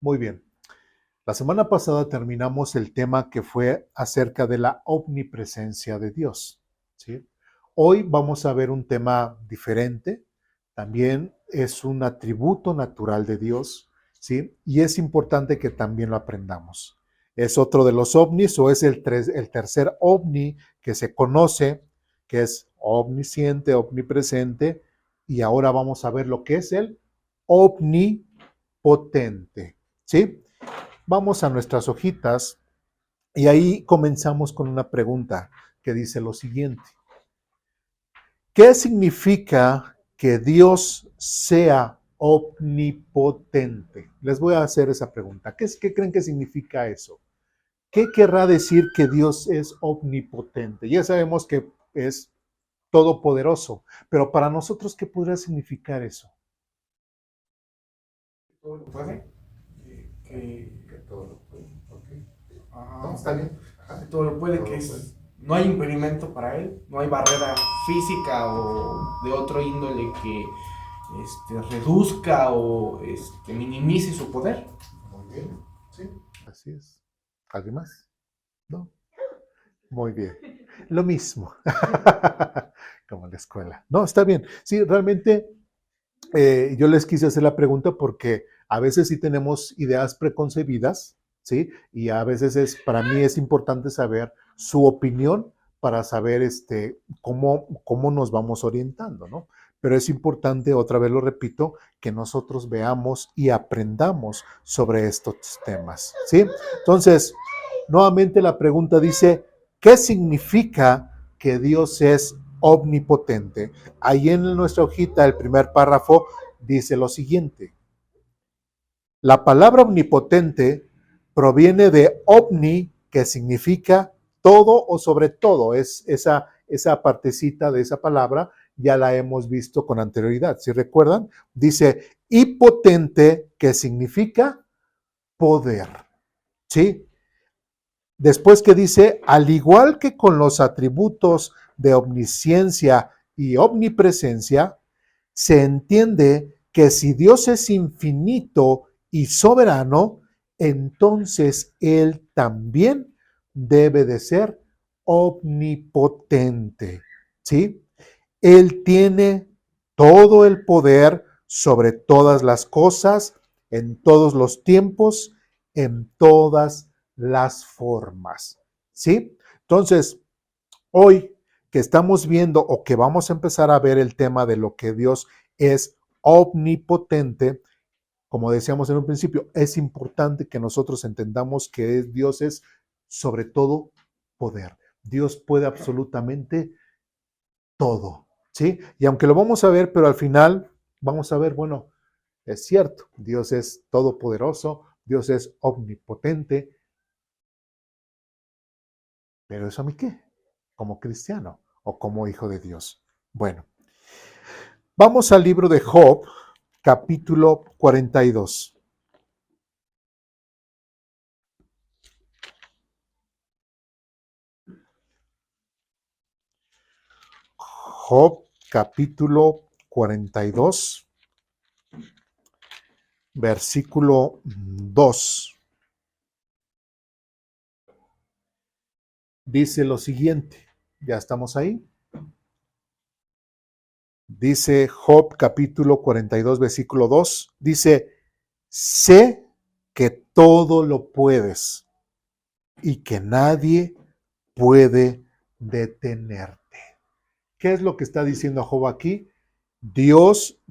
Muy bien. La semana pasada terminamos el tema que fue acerca de la omnipresencia de Dios, ¿sí? Hoy vamos a ver un tema diferente. También es un atributo natural de Dios, ¿sí? Y es importante que también lo aprendamos. Es otro de los ovnis o es el tercer ovni que se conoce, que es omnisciente, omnipresente. Y ahora vamos a ver lo que es el omnipotente, ¿sí? Vamos a nuestras hojitas y ahí comenzamos con una pregunta que dice lo siguiente. ¿Qué significa que Dios sea omnipotente? Les voy a hacer esa pregunta. ¿Qué creen que significa eso? ¿Qué querrá decir que Dios es omnipotente? Ya sabemos que es todopoderoso, pero para nosotros, ¿qué podría significar eso? Todo lo puede, Que todo lo puede. Okay. No, ajá, está bien. Ajá. que todo lo puede, Todo que lo puede. no hay impedimento para él, no hay barrera física o de otro índole que reduzca o minimice su poder. Muy bien. Sí, así es. ¿Alguien más? No. Muy bien. Lo mismo. Como en la escuela. No, está bien. Sí, realmente yo les quise hacer la pregunta porque a veces sí tenemos ideas preconcebidas, ¿sí? Y a veces para mí es importante saber su opinión para saber cómo nos vamos orientando, ¿no? Pero es importante, otra vez lo repito, que nosotros veamos y aprendamos sobre estos temas, ¿sí? Entonces, nuevamente la pregunta dice, ¿qué significa que Dios es omnipotente? Ahí en nuestra hojita, el primer párrafo dice lo siguiente. La palabra omnipotente proviene de omni, que significa todo o sobre todo. Es esa partecita de esa palabra, ya la hemos visto con anterioridad. Si recuerdan, dice y potente, que significa poder. ¿Sí? Después que dice, al igual que con los atributos de omnisciencia y omnipresencia, se entiende que si Dios es infinito y soberano, entonces Él también debe de ser omnipotente, ¿sí? Él tiene todo el poder sobre todas las cosas, en todos los tiempos, en todas las formas, ¿sí? Entonces, hoy que estamos viendo o que vamos a empezar a ver el tema de lo que Dios es omnipotente, como decíamos en un principio, es importante que nosotros entendamos que Dios es sobre todo poder. Dios puede absolutamente todo, ¿sí? Y aunque lo vamos a ver, pero al final vamos a ver, bueno, es cierto, Dios es todopoderoso, Dios es omnipotente, pero ¿eso a mí qué? Como cristiano o como hijo de Dios. Bueno, vamos al libro de Job, capítulo 42. Job, capítulo 42, versículo 2. Dice lo siguiente, ¿ya estamos ahí? Dice Job capítulo 42, versículo 2, dice, sé que todo lo puedes y que nadie puede detenerte. ¿Qué es lo que está diciendo Job aquí?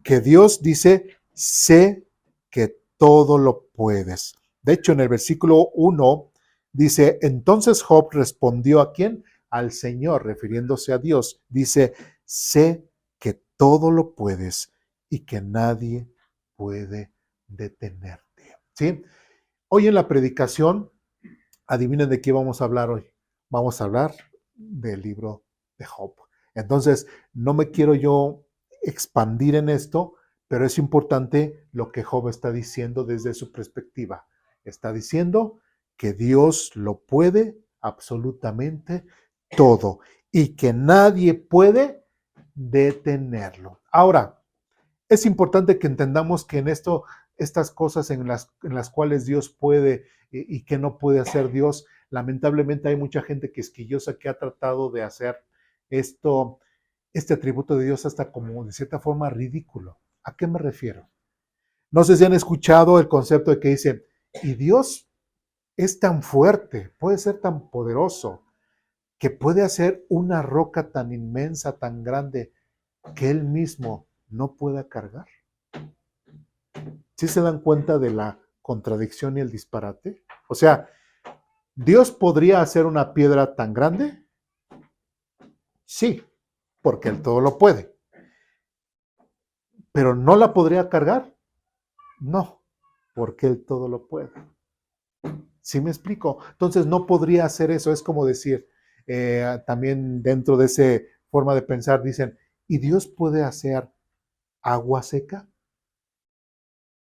Que Dios dice, sé que todo lo puedes. De hecho, en el versículo 1 dice, entonces Job respondió ¿a quién? Al Señor, refiriéndose a Dios. Dice, sé que todo lo puedes y que nadie puede detenerte. ¿Sí? Hoy en la predicación, adivinen de qué vamos a hablar hoy. Vamos a hablar del libro de Job. Entonces, no me quiero yo expandir en esto, pero es importante lo que Job está diciendo desde su perspectiva. Está diciendo que Dios lo puede absolutamente todo y que nadie puede detenerlo. Ahora, es importante que entendamos que en esto estas cosas en las cuales Dios puede y que no puede hacer Dios. Lamentablemente hay mucha gente quisquillosa que ha tratado de hacer este atributo de Dios hasta como de cierta forma ridículo. ¿A qué me refiero? No sé si han escuchado el concepto de que dicen, y Dios es tan fuerte, puede ser tan poderoso, que puede hacer una roca tan inmensa, tan grande, que Él mismo no pueda cargar. ¿Sí se dan cuenta de la contradicción y el disparate? O sea, ¿Dios podría hacer una piedra tan grande? Sí, porque Él todo lo puede. ¿Pero no la podría cargar? No, porque Él todo lo puede. ¿Sí me explico? Entonces no podría hacer eso. Es como decir, también dentro de esa forma de pensar, dicen, ¿y Dios puede hacer agua seca?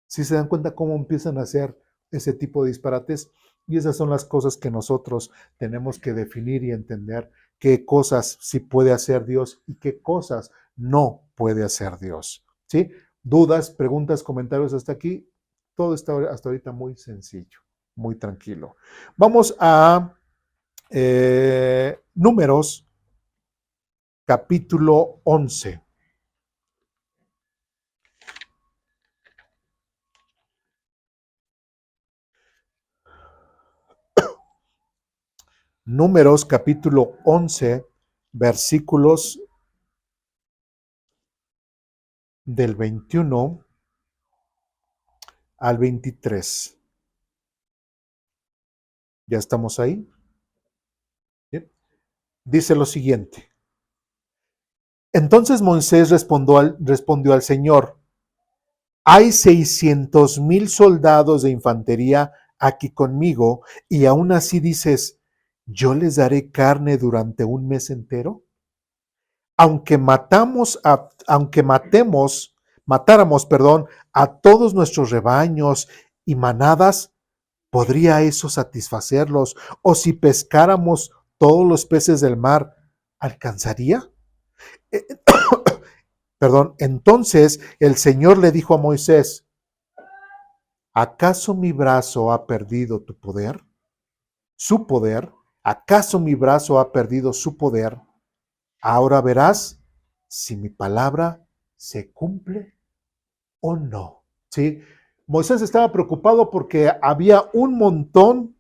¿Sí se dan cuenta cómo empiezan a hacer ese tipo de disparates? Y esas son las cosas que nosotros tenemos que definir y entender qué cosas sí puede hacer Dios y qué cosas no puede hacer Dios. ¿Sí? Dudas, preguntas, comentarios hasta aquí. Todo está hasta ahorita muy sencillo, muy tranquilo. Vamos a Números, capítulo 11. Números, capítulo 11, versículos del 21 al 23. ¿Ya estamos ahí? Bien. Dice lo siguiente. Entonces Moisés respondió al Señor, hay 600,000 soldados de infantería aquí conmigo y aún así dices, ¿yo les daré carne durante un mes entero? Matáramos, a todos nuestros rebaños y manadas, ¿podría eso satisfacerlos? O si pescáramos todos los peces del mar, ¿alcanzaría? Eh, Entonces el Señor le dijo a Moisés, ¿acaso mi brazo ha perdido tu poder? ¿Su poder? ¿Acaso mi brazo ha perdido su poder? Ahora verás si mi palabra se cumple o no. ¿Sí? Moisés estaba preocupado porque había un montón,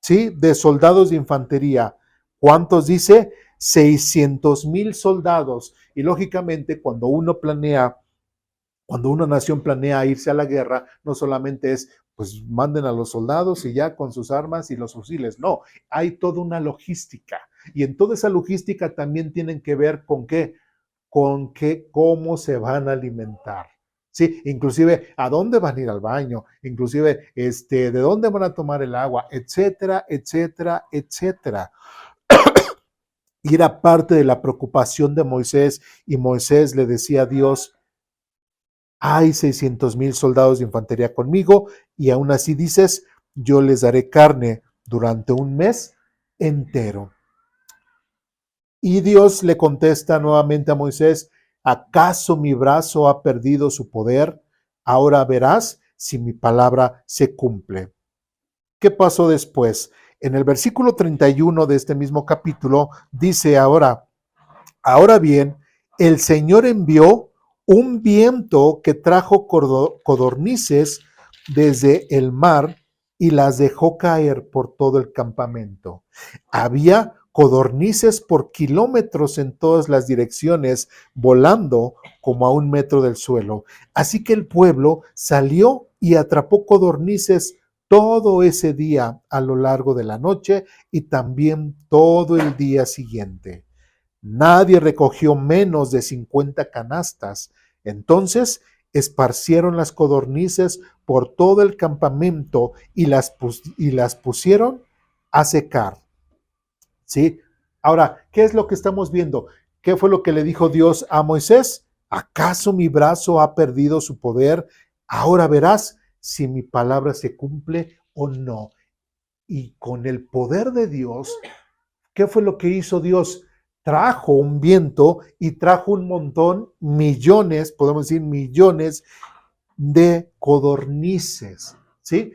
¿sí?, de soldados de infantería. ¿Cuántos dice? 600,000 soldados. Y lógicamente cuando una nación planea irse a la guerra, no solamente es, pues manden a los soldados y ya con sus armas y los fusiles. No, hay toda una logística. Y en toda esa logística también tienen que ver con qué, cómo se van a alimentar. Sí, inclusive a dónde van a ir al baño, inclusive de dónde van a tomar el agua, etcétera, etcétera, etcétera. Y era parte de la preocupación de Moisés, y Moisés le decía a Dios, hay 600,000 soldados de infantería conmigo y aún así dices, yo les daré carne durante un mes entero. Y Dios le contesta nuevamente a Moisés, ¿acaso mi brazo ha perdido su poder? Ahora verás si mi palabra se cumple. ¿Qué pasó después? En el versículo 31 de este mismo capítulo dice ahora bien, el Señor envió un viento que trajo codornices desde el mar y las dejó caer por todo el campamento. Había codornices por kilómetros en todas las direcciones, volando como a 1 metro del suelo. Así que el pueblo salió y atrapó codornices todo ese día a lo largo de la noche y también todo el día siguiente. Nadie recogió menos de 50 canastas. Entonces esparcieron las codornices por todo el campamento y las pusieron a secar. ¿Sí? Ahora, ¿qué es lo que estamos viendo? ¿Qué fue lo que le dijo Dios a Moisés? ¿Acaso mi brazo ha perdido su poder? Ahora verás si mi palabra se cumple o no. Y con el poder de Dios, ¿qué fue lo que hizo Dios? Trajo un viento y trajo un montón, millones, podemos decir millones, de codornices, ¿sí?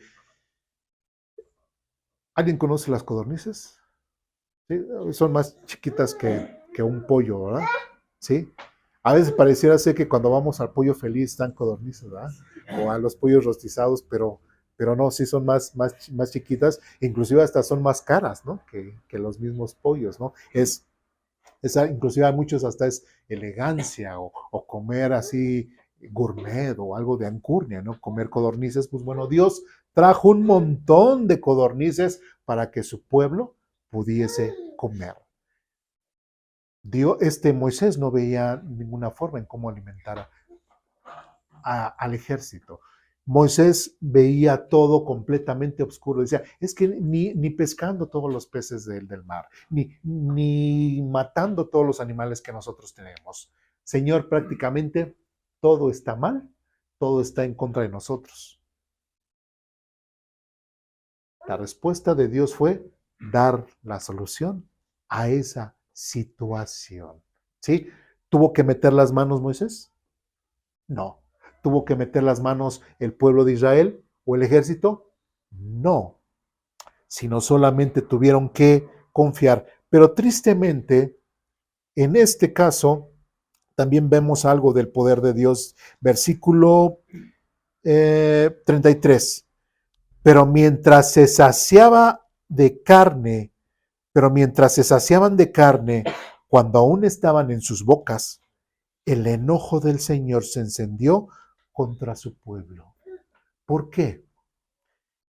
¿Alguien conoce las codornices? ¿Sí? Son más chiquitas que un pollo, ¿verdad? ¿Sí? A veces pareciera ser que cuando vamos al pollo feliz están codornices, ¿verdad? O a los pollos rostizados, pero no, sí son más chiquitas, inclusive hasta son más caras, ¿no? Que los mismos pollos, ¿no? Inclusive a muchos hasta es elegancia o comer así gourmet o algo de alcurnia, ¿no? Comer codornices, pues bueno, Dios trajo un montón de codornices para que su pueblo pudiese comer. Moisés no veía ninguna forma en cómo alimentar al ejército. Moisés veía todo completamente oscuro. Decía, es que ni pescando todos los peces del mar, ni matando todos los animales que nosotros tenemos. Señor, prácticamente todo está mal, todo está en contra de nosotros. La respuesta de Dios fue dar la solución a esa situación. ¿Sí? ¿Tuvo que meter las manos Moisés? No. ¿Tuvo que meter las manos el pueblo de Israel o el ejército? No. Sino solamente tuvieron que confiar. Pero tristemente, en este caso, también vemos algo del poder de Dios. Versículo 33. Pero mientras se saciaba de carne, pero mientras se saciaban de carne, cuando aún estaban en sus bocas, el enojo del Señor se encendió contra su pueblo. ¿Por qué?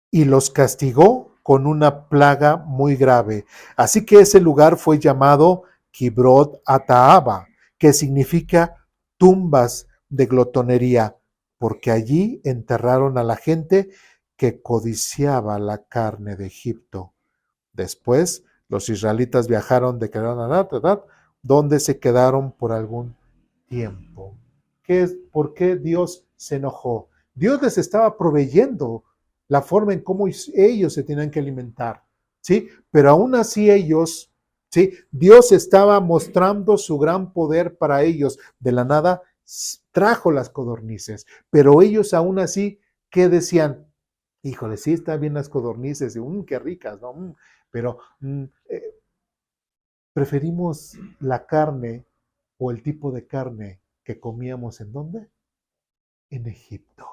Y los castigó con una plaga muy grave. Así que ese lugar fue llamado Kibrot Ataaba, que significa tumbas de glotonería, porque allí enterraron a la gente que codiciaba la carne de Egipto. Después, los israelitas viajaron de Keran, donde se quedaron por algún tiempo. ¿Por qué Dios se enojó? Dios les estaba proveyendo la forma en cómo ellos se tenían que alimentar, ¿sí? Pero aún así ellos, ¿sí? Dios estaba mostrando su gran poder para ellos. De la nada trajo las codornices, pero ellos aún así, ¿qué decían? Híjole, sí, está bien las codornices, qué ricas, ¿no? Pero preferimos la carne o el tipo de carne que comíamos ¿en dónde? En Egipto.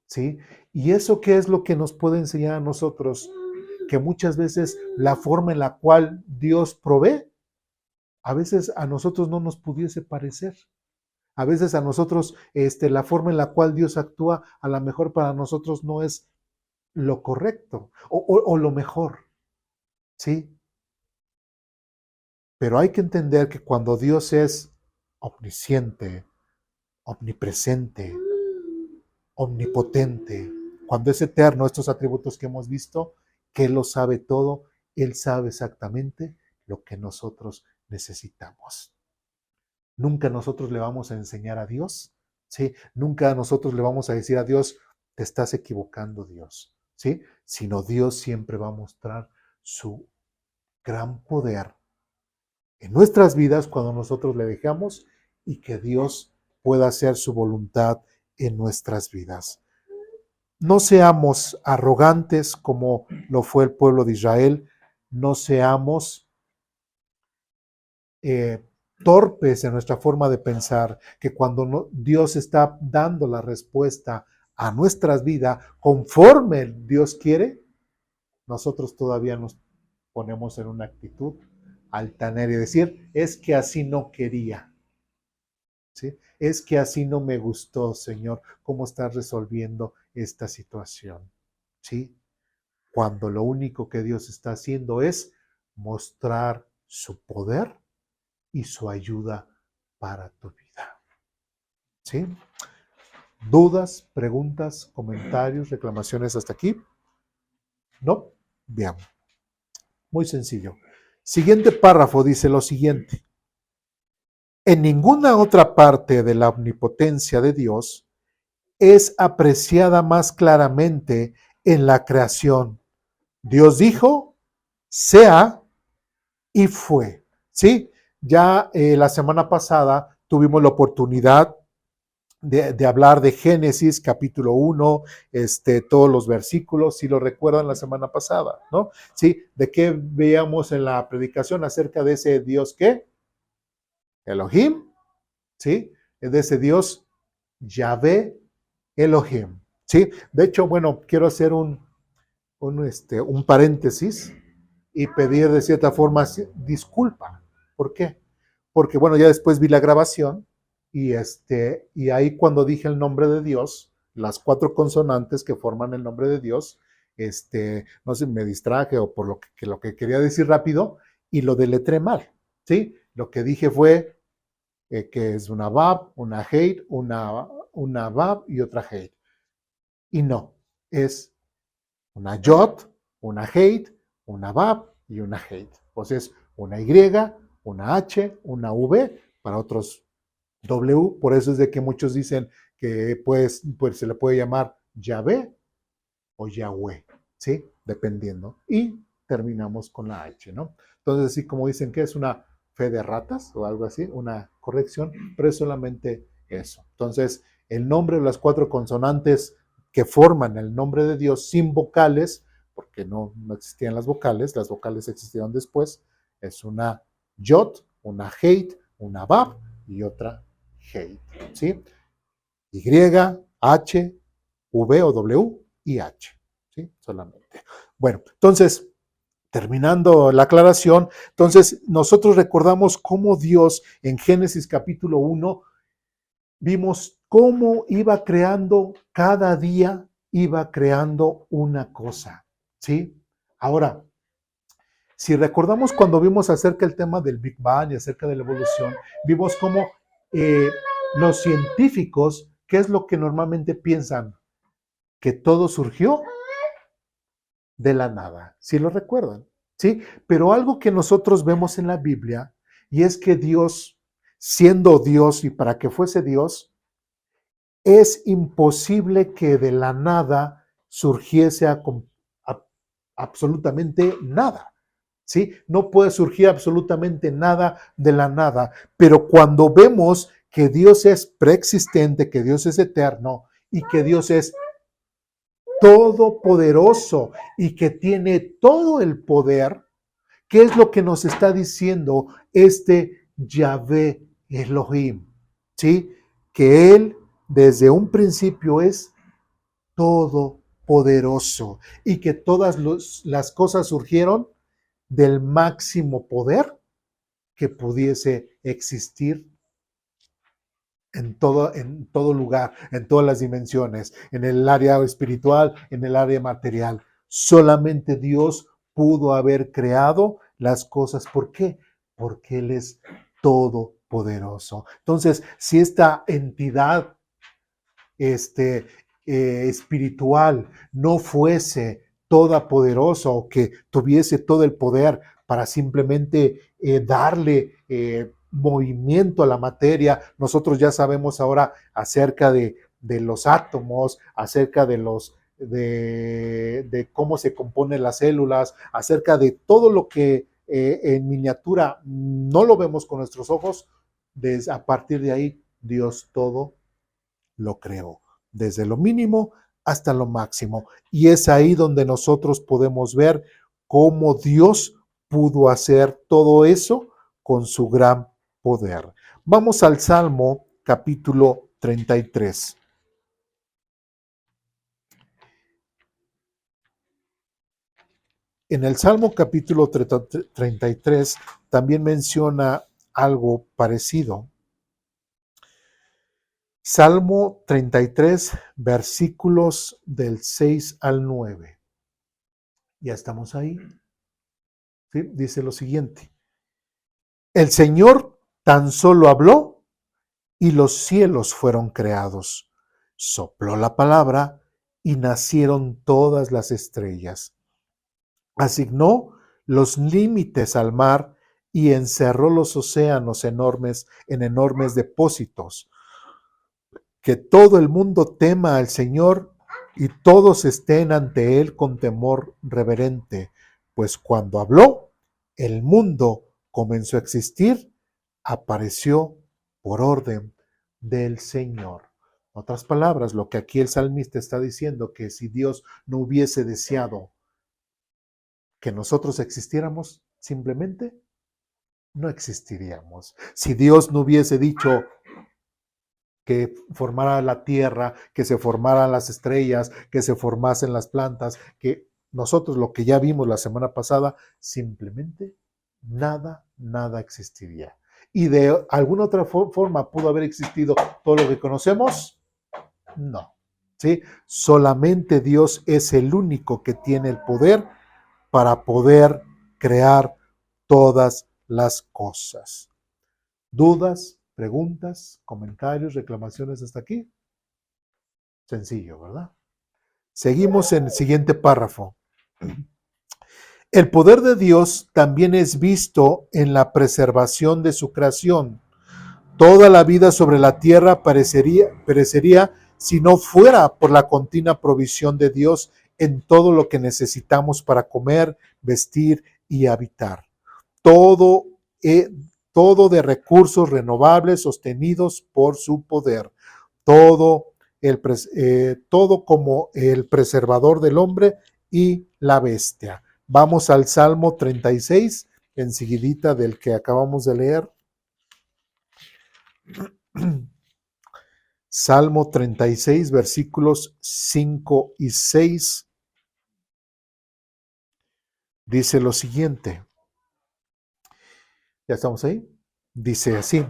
¿Sí? ¿Y eso qué es lo que nos puede enseñar a nosotros? Que muchas veces la forma en la cual Dios provee, a veces a nosotros no nos pudiese parecer. A veces a nosotros la forma en la cual Dios actúa, a lo mejor para nosotros no es lo correcto o lo mejor. ¿Sí? Pero hay que entender que cuando Dios es omnisciente, omnipresente, omnipotente, cuando es eterno, estos atributos que hemos visto, que Él lo sabe todo, Él sabe exactamente lo que nosotros necesitamos. Nunca nosotros le vamos a enseñar a Dios, ¿sí? Nunca nosotros le vamos a decir a Dios, te estás equivocando, Dios, ¿sí? Sino Dios siempre va a mostrar su gran poder en nuestras vidas cuando nosotros le dejamos y que Dios pueda hacer su voluntad en nuestras vidas. No seamos arrogantes como lo fue el pueblo de Israel, no seamos torpes en nuestra forma de pensar, que cuando Dios está dando la respuesta a nuestras vidas conforme Dios quiere, nosotros todavía nos ponemos en una actitud altanera y decir, es que así no quería, ¿sí? Es que así no me gustó, Señor, cómo estás resolviendo esta situación, ¿sí? Cuando lo único que Dios está haciendo es mostrar su poder y su ayuda para tu vida, ¿sí? ¿Dudas, preguntas, comentarios, reclamaciones hasta aquí? ¿No? Bien. Muy sencillo. Siguiente párrafo dice lo siguiente. En ninguna otra parte de la omnipotencia de Dios es apreciada más claramente en la creación. Dios dijo, sea y fue. ¿Sí? Ya la semana pasada tuvimos la oportunidad de hablar de Génesis capítulo 1, todos los versículos, si lo recuerdan la semana pasada, ¿no? Sí, ¿de qué veíamos en la predicación acerca de ese Dios qué? Elohim, ¿sí? De ese Dios Yahvé Elohim, ¿sí? De hecho, bueno, quiero hacer un paréntesis y pedir de cierta forma disculpa. ¿Por qué? Porque, bueno, ya después vi la grabación y ahí cuando dije el nombre de Dios, las 4 consonantes que forman el nombre de Dios, no sé, me distraje o por lo que quería decir rápido y lo deletré mal, ¿sí? Lo que dije fue que es una Bab, una Heit, una Bab y otra Heit. Y no, es una Yod, una Heit, una Bab y una Heit. O sea, es una Y, una H, una V, para otros W. Por eso es de que muchos dicen que pues se le puede llamar Yahvé o Yahweh, ¿sí? Dependiendo. Y terminamos con la H, ¿no? Entonces, así como dicen que es una fe de ratas o algo así, una corrección, pero es solamente eso. Entonces, el nombre de las 4 consonantes que forman el nombre de Dios sin vocales, porque no existían las vocales existieron después, es una Yod, una Heit, una Bab y otra Heit, ¿sí? Y, H, V o W y H, ¿sí? Solamente. Bueno, entonces, terminando la aclaración, entonces nosotros recordamos cómo Dios en Génesis capítulo 1 vimos cómo iba creando cada día, iba creando una cosa, ¿sí? Ahora, si recordamos cuando vimos acerca del tema del Big Bang y acerca de la evolución, vimos cómo los científicos, ¿qué es lo que normalmente piensan? Que todo surgió de la nada, ¿sí lo recuerdan? ¿Sí? Pero algo que nosotros vemos en la Biblia, y es que Dios, siendo Dios y para que fuese Dios, es imposible que de la nada surgiese absolutamente nada. ¿Sí? No puede surgir absolutamente nada de la nada, pero cuando vemos que Dios es preexistente, que Dios es eterno y que Dios es todopoderoso y que tiene todo el poder, ¿qué es lo que nos está diciendo este Yahvé Elohim? ¿Sí? Que Él desde un principio es todopoderoso y que todas las cosas surgieron del máximo poder que pudiese existir en todo lugar, en todas las dimensiones, en el área espiritual, en el área material. Solamente Dios pudo haber creado las cosas. ¿Por qué? Porque Él es todopoderoso. Entonces, si esta entidad espiritual no fuese toda poderosa o que tuviese todo el poder para simplemente darle movimiento a la materia. Nosotros ya sabemos ahora acerca de los átomos, acerca de cómo se componen las células, acerca de todo lo que en miniatura no lo vemos con nuestros ojos. A partir de ahí, Dios todo lo creó, desde lo mínimo hasta lo máximo. Y es ahí donde nosotros podemos ver cómo Dios pudo hacer todo eso con su gran poder. Vamos al Salmo capítulo 33. En el Salmo capítulo 33 también menciona algo parecido. Salmo 33, versículos del 6 al 9. Ya estamos ahí. ¿Sí? Dice lo siguiente. El Señor tan solo habló y los cielos fueron creados. Sopló la palabra y nacieron todas las estrellas. Asignó los límites al mar y encerró los océanos enormes en enormes depósitos. Que todo el mundo tema al Señor y todos estén ante Él con temor reverente, pues cuando habló, el mundo comenzó a existir, apareció por orden del Señor. En otras palabras, lo que aquí el salmista está diciendo, que si Dios no hubiese deseado que nosotros existiéramos, simplemente no existiríamos. Si Dios no hubiese dicho que formara la tierra, que se formaran las estrellas, que se formasen las plantas, que nosotros lo que ya vimos la semana pasada, simplemente nada existiría. ¿Y de alguna otra forma pudo haber existido todo lo que conocemos? No. ¿Sí? Solamente Dios es el único que tiene el poder para poder crear todas las cosas. ¿Dudas, preguntas, comentarios, reclamaciones hasta aquí? Sencillo, ¿verdad? Seguimos en el siguiente párrafo. El poder de Dios también es visto en la preservación de su creación. Toda la vida sobre la tierra perecería si no fuera por la continua provisión de Dios en todo lo que necesitamos para comer, vestir y habitar. Todo de recursos renovables sostenidos por su poder. Todo como el preservador del hombre y la bestia. Vamos al Salmo 36, enseguidita del que acabamos de leer. Salmo 36, versículos 5 y 6. Dice lo siguiente. ¿Ya estamos ahí? Dice así.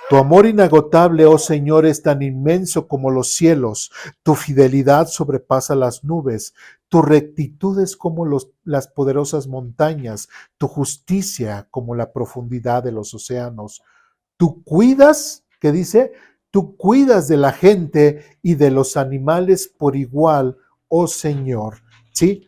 Tu amor inagotable, oh Señor, es tan inmenso como los cielos. Tu fidelidad sobrepasa las nubes. Tu rectitud es como las poderosas montañas. Tu justicia como la profundidad de los océanos. Tú cuidas, ¿qué dice? Tú cuidas de la gente y de los animales por igual, oh Señor. ¿Sí?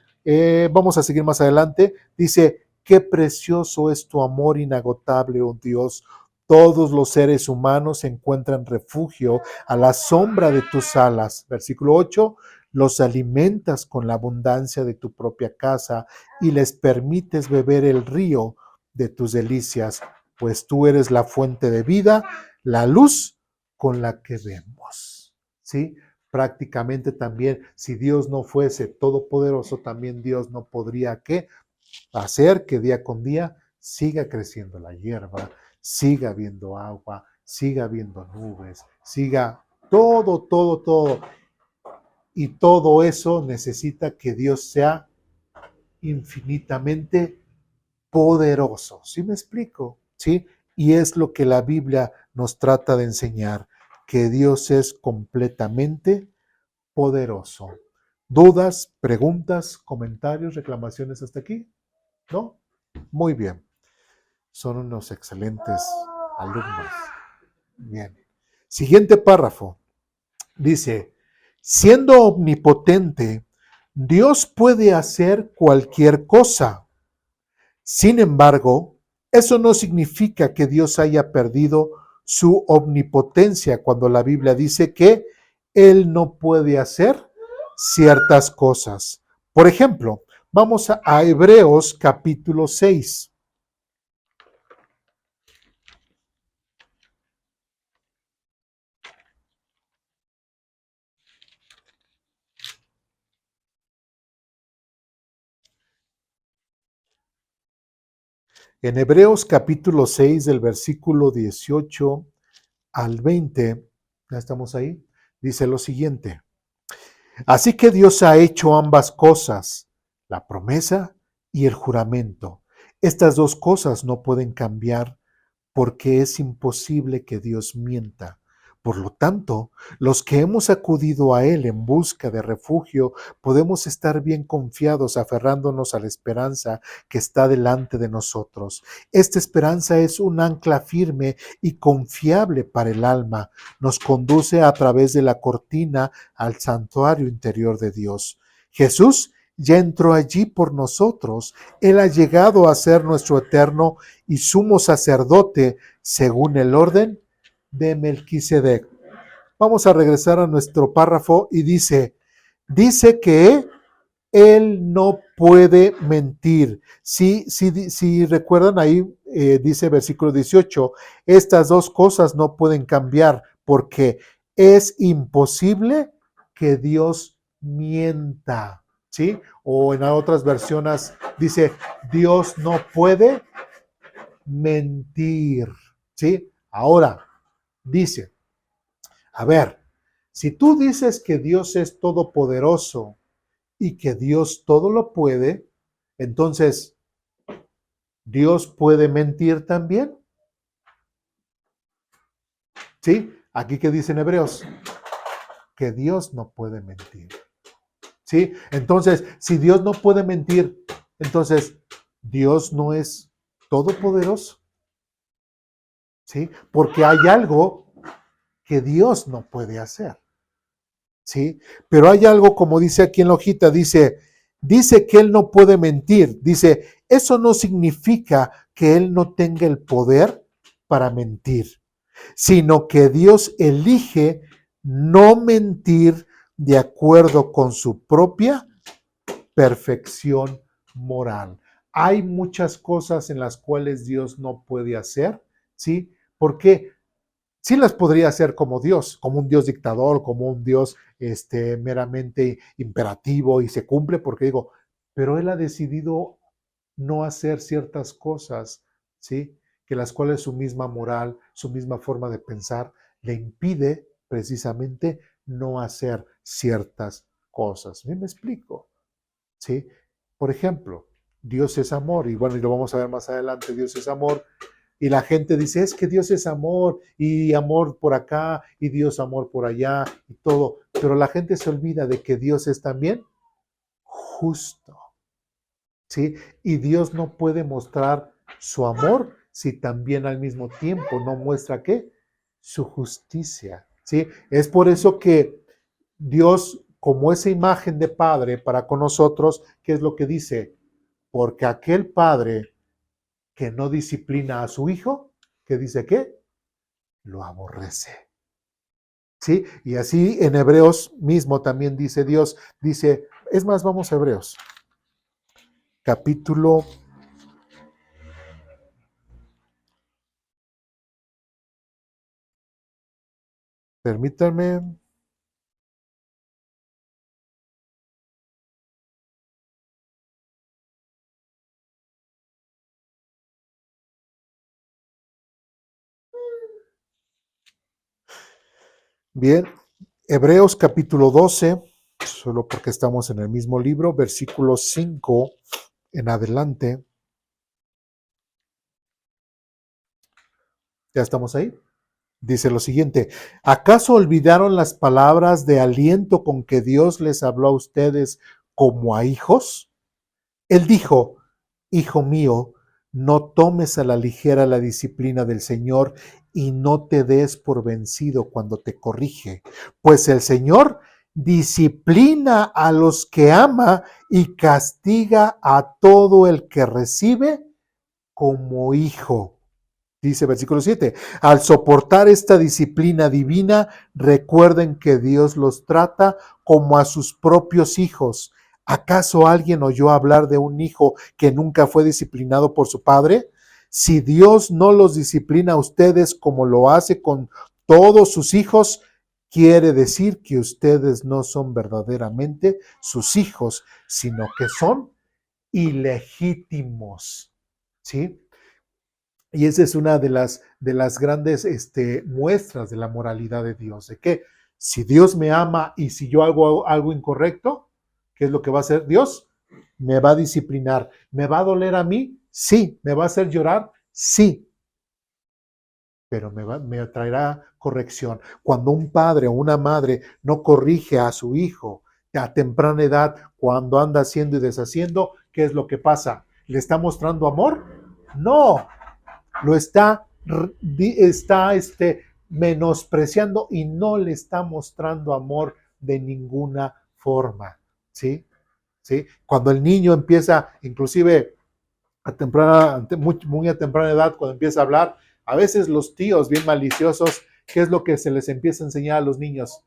Vamos a seguir más adelante. Dice, qué precioso es tu amor inagotable, oh Dios. Todos los seres humanos encuentran refugio a la sombra de tus alas. Versículo 8, los alimentas con la abundancia de tu propia casa y les permites beber el río de tus delicias, pues tú eres la fuente de vida, la luz con la que vemos. ¿Sí? Prácticamente también, si Dios no fuese todopoderoso, también Dios no podría ¿qué? Hacer que día con día siga creciendo la hierba, siga habiendo agua, siga habiendo nubes, siga todo. Y todo eso necesita que Dios sea infinitamente poderoso. ¿Sí me explico? ¿Sí? Y es lo que la Biblia nos trata de enseñar, que Dios es completamente poderoso. ¿Dudas, preguntas, comentarios, reclamaciones hasta aquí? ¿No? Muy bien. Son unos excelentes alumnos. Bien. Siguiente párrafo. Dice, siendo omnipotente, Dios puede hacer cualquier cosa. Sin embargo, eso no significa que Dios haya perdido su omnipotencia cuando la Biblia dice que Él no puede hacer ciertas cosas. Por ejemplo, vamos a Hebreos capítulo 6. En Hebreos capítulo 6, del versículo 18 al 20, ya estamos ahí, dice lo siguiente. Así que Dios ha hecho ambas cosas, la promesa y el juramento. Estas dos cosas no pueden cambiar porque es imposible que Dios mienta. Por lo tanto, los que hemos acudido a Él en busca de refugio, podemos estar bien confiados aferrándonos a la esperanza que está delante de nosotros. Esta esperanza es un ancla firme y confiable para el alma. Nos conduce a través de la cortina al santuario interior de Dios. Jesús ya entró allí por nosotros. Él ha llegado a ser nuestro eterno y sumo sacerdote según el orden de Melquisedec. Vamos a regresar a nuestro párrafo y dice que Él no puede mentir. Si recuerdan ahí, dice versículo 18, estas dos cosas no pueden cambiar porque es imposible que Dios mienta, ¿sí? O en otras versiones dice, Dios no puede mentir, ¿sí? Ahora, dice, a ver, si tú dices que Dios es todopoderoso y que Dios todo lo puede, entonces, ¿Dios puede mentir también? ¿Sí? Aquí que dice en Hebreos, que Dios no puede mentir. ¿Sí? Entonces, si Dios no puede mentir, entonces, Dios no es todopoderoso. ¿Sí? Porque hay algo que Dios no puede hacer. ¿Sí? Pero hay algo, como dice aquí en la hojita, dice que Él no puede mentir. Dice, eso no significa que Él no tenga el poder para mentir, sino que Dios elige no mentir de acuerdo con su propia perfección moral. Hay muchas cosas en las cuales Dios no puede hacer, ¿sí? Porque sí las podría hacer como Dios, como un Dios dictador, como un Dios meramente imperativo y se cumple porque digo, pero Él ha decidido no hacer ciertas cosas, ¿sí? Que las cuales su misma moral, su misma forma de pensar le impide precisamente no hacer ciertas cosas. ¿Me explico? ¿Sí? Por ejemplo, Dios es amor, y bueno, y lo vamos a ver más adelante, Dios es amor, y la gente dice, es que Dios es amor, y amor por acá, y Dios amor por allá, y todo, pero la gente se olvida de que Dios es también justo, ¿sí? Y Dios no puede mostrar su amor si también al mismo tiempo no muestra, ¿qué? Su justicia, ¿sí? Es por eso que Dios, como esa imagen de padre para con nosotros, ¿qué es lo que dice? Porque aquel padre que no disciplina a su hijo, ¿qué dice qué? Lo aborrece. ¿Sí? Y así en Hebreos mismo también dice Dios, dice, es más, vamos a Hebreos, capítulo, permítanme, bien, Hebreos capítulo 12, solo porque estamos en el mismo libro, versículo 5 en adelante. ¿Ya estamos ahí? Dice lo siguiente, ¿acaso olvidaron las palabras de aliento con que Dios les habló a ustedes como a hijos? Él dijo, hijo mío, no tomes a la ligera la disciplina del Señor y no te des por vencido cuando te corrige, pues el Señor disciplina a los que ama y castiga a todo el que recibe como hijo. Dice versículo 7, al soportar esta disciplina divina, recuerden que Dios los trata como a sus propios hijos. ¿Acaso alguien oyó hablar de un hijo que nunca fue disciplinado por su padre? Si Dios no los disciplina a ustedes como lo hace con todos sus hijos, quiere decir que ustedes no son verdaderamente sus hijos, sino que son ilegítimos. ¿Sí? Y esa es una de las grandes muestras de la moralidad de Dios, de que si Dios me ama y si yo hago algo incorrecto, ¿qué es lo que va a hacer Dios? Me va a disciplinar. ¿Me va a doler a mí? Sí. ¿Me va a hacer llorar? Sí. Pero me traerá corrección. Cuando un padre o una madre no corrige a su hijo a temprana edad, cuando anda haciendo y deshaciendo, ¿qué es lo que pasa? ¿Le está mostrando amor? No, lo está menospreciando y no le está mostrando amor de ninguna forma, ¿sí? ¿Sí? Cuando el niño empieza, inclusive muy a temprana edad, cuando empieza a hablar, a veces los tíos bien maliciosos, ¿qué es lo que se les empieza a enseñar a los niños?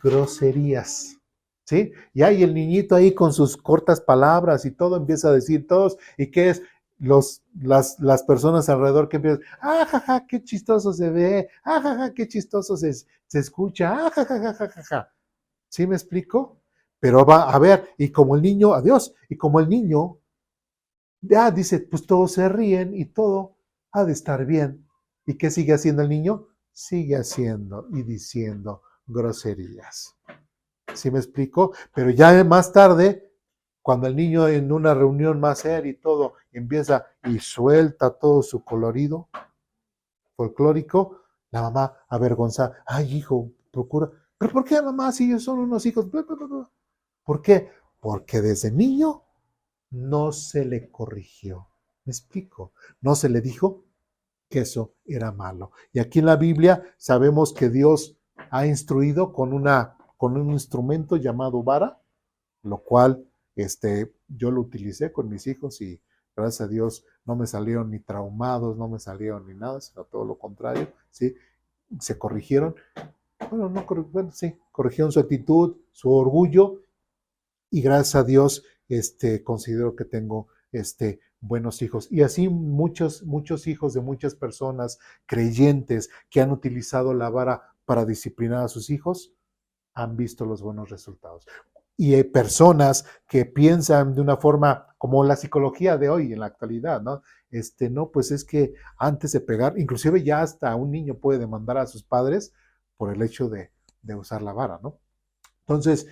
Groserías. ¿Sí? Y hay el niñito ahí con sus cortas palabras y todo empieza a decir todos, ¿y qué es? las personas alrededor que empiezan, ¡ah, jaja, qué chistoso se ve! ¡Ah, jaja, qué chistoso se escucha! ¡Ah, jaja, jaja! ¿Sí me explico? Pero va a ver, y como el niño, adiós, y como el niño, ya dice, pues todos se ríen y todo ha de estar bien. ¿Y qué sigue haciendo el niño? Sigue haciendo y diciendo groserías. ¿Sí me explico? Pero ya más tarde, cuando el niño en una reunión más seria y todo empieza y suelta todo su colorido folclórico, la mamá avergonzada, ay hijo, procura, pero ¿por qué mamá si ellos son unos hijos? ¿Por qué? Porque desde niño no se le corrigió. ¿Me explico? No se le dijo que eso era malo. Y aquí en la Biblia sabemos que Dios ha instruido con un instrumento llamado vara, lo cual yo lo utilicé con mis hijos y gracias a Dios no me salieron ni traumados, no me salieron ni nada, sino todo lo contrario, ¿sí? Se corrigieron, bueno, no, bueno, sí, corrigieron su actitud, su orgullo y gracias a Dios considero que tengo buenos hijos. Y así muchos hijos de muchas personas creyentes que han utilizado la vara para disciplinar a sus hijos han visto los buenos resultados. Y hay personas que piensan de una forma como la psicología de hoy en la actualidad, ¿no? No, pues es que antes de pegar, inclusive ya hasta un niño puede demandar a sus padres por el hecho de usar la vara, ¿no? Entonces,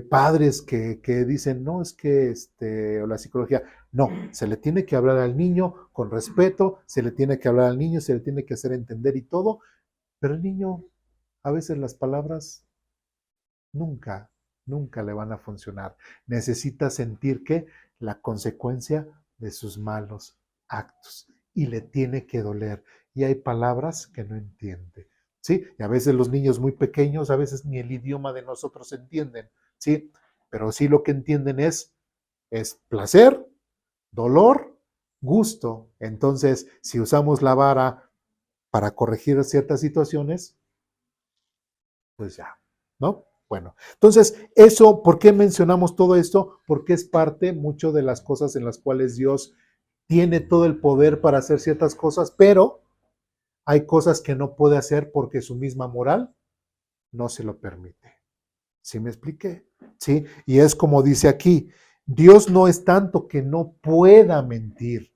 padres que dicen, no, es que o la psicología, no, se le tiene que hablar al niño con respeto, se le tiene que hablar al niño, se le tiene que hacer entender y todo, pero el niño, a veces las palabras nunca, nunca le van a funcionar. Necesita sentir que la consecuencia de sus malos actos y le tiene que doler. Y hay palabras que no entiende. ¿Sí? Y a veces los niños muy pequeños, a veces ni el idioma de nosotros entienden, ¿sí? Pero sí lo que entienden es placer, dolor, gusto. Entonces, si usamos la vara para corregir ciertas situaciones, pues ya, ¿no? Bueno, entonces, eso, ¿por qué mencionamos todo esto? Porque es parte mucho de las cosas en las cuales Dios tiene todo el poder para hacer ciertas cosas, pero hay cosas que no puede hacer porque su misma moral no se lo permite. ¿Sí me expliqué? ¿Sí? Y es como dice aquí, Dios no es tanto que no pueda mentir,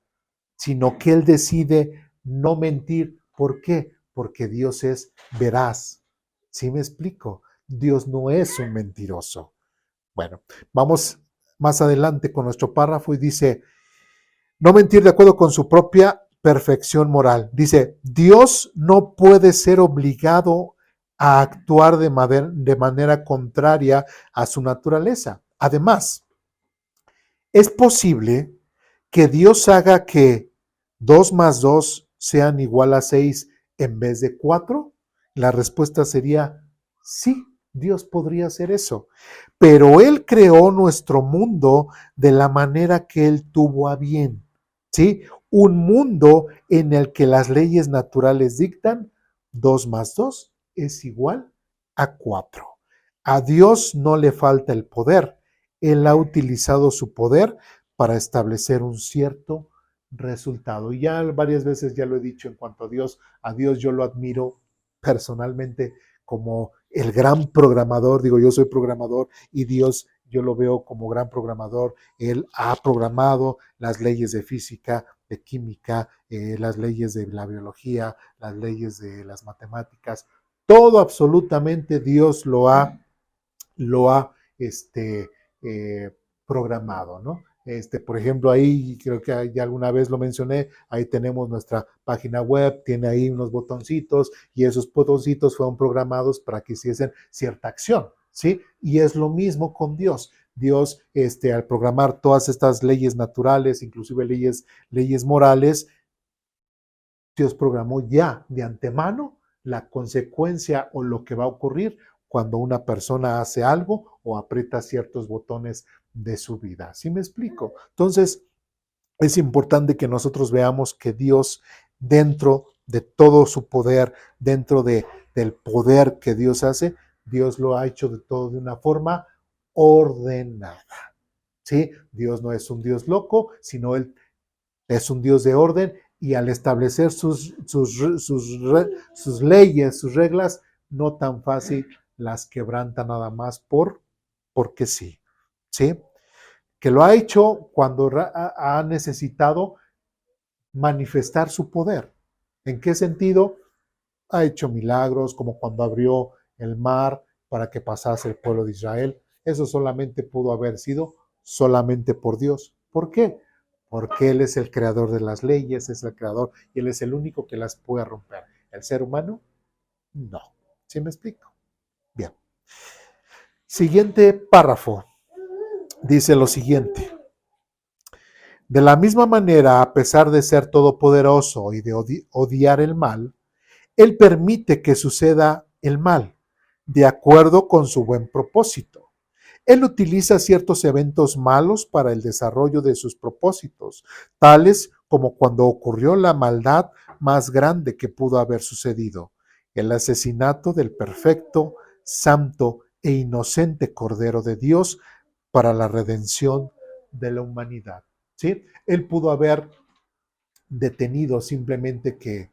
sino que Él decide no mentir. ¿Por qué? Porque Dios es veraz. ¿Sí me explico? Dios no es un mentiroso. Bueno, vamos más adelante con nuestro párrafo y dice, no mentir de acuerdo con su propia perfección moral. Dice, Dios no puede ser obligado a actuar de manera contraria a su naturaleza. Además, ¿es posible que Dios haga que 2 más 2 sean igual a 6 en vez de 4? La respuesta sería sí, Dios podría hacer eso. Pero Él creó nuestro mundo de la manera que Él tuvo a bien. ¿Sí? Un mundo en el que las leyes naturales dictan 2 más 2 es igual a 4. A Dios no le falta el poder. Él ha utilizado su poder para establecer un cierto resultado. Y ya varias veces ya lo he dicho en cuanto a Dios yo lo admiro personalmente como el gran programador, digo yo soy programador y Dios yo lo veo como gran programador. Él ha programado las leyes de física, de química, las leyes de la biología, las leyes de las matemáticas. Todo absolutamente Dios lo ha programado, ¿no? Por ejemplo, ahí creo que ya alguna vez lo mencioné, ahí tenemos nuestra página web, tiene ahí unos botoncitos y esos botoncitos fueron programados para que hiciesen cierta acción, ¿sí? Y es lo mismo con Dios. Dios, al programar todas estas leyes naturales, inclusive leyes morales, Dios programó ya de antemano la consecuencia o lo que va a ocurrir cuando una persona hace algo o aprieta ciertos botones de su vida. ¿Sí me explico? Entonces, es importante que nosotros veamos que Dios, dentro de todo su poder, del poder que Dios hace, Dios lo ha hecho de todo de una forma ordenada. ¿Sí? Dios no es un Dios loco, sino Él Es un Dios de orden y al establecer sus leyes, sus reglas, no tan fácil las quebranta nada más porque sí. ¿Sí? Que lo ha hecho cuando ha necesitado manifestar su poder. ¿En qué sentido? Ha hecho milagros, como cuando abrió el mar para que pasase el pueblo de Israel. Eso solamente pudo haber sido solamente por Dios. ¿Por qué? Porque Él es el creador de las leyes, es el creador y Él es el único que las puede romper. ¿El ser humano? No. ¿Sí me explico? Bien. Siguiente párrafo. Dice lo siguiente. De la misma manera, a pesar de ser todopoderoso y de odiar el mal, Él permite que suceda el mal, de acuerdo con su buen propósito. Él utiliza ciertos eventos malos para el desarrollo de sus propósitos, tales como cuando ocurrió la maldad más grande que pudo haber sucedido, el asesinato del perfecto, santo e inocente Cordero de Dios para la redención de la humanidad. ¿Sí? Él pudo haber detenido simplemente que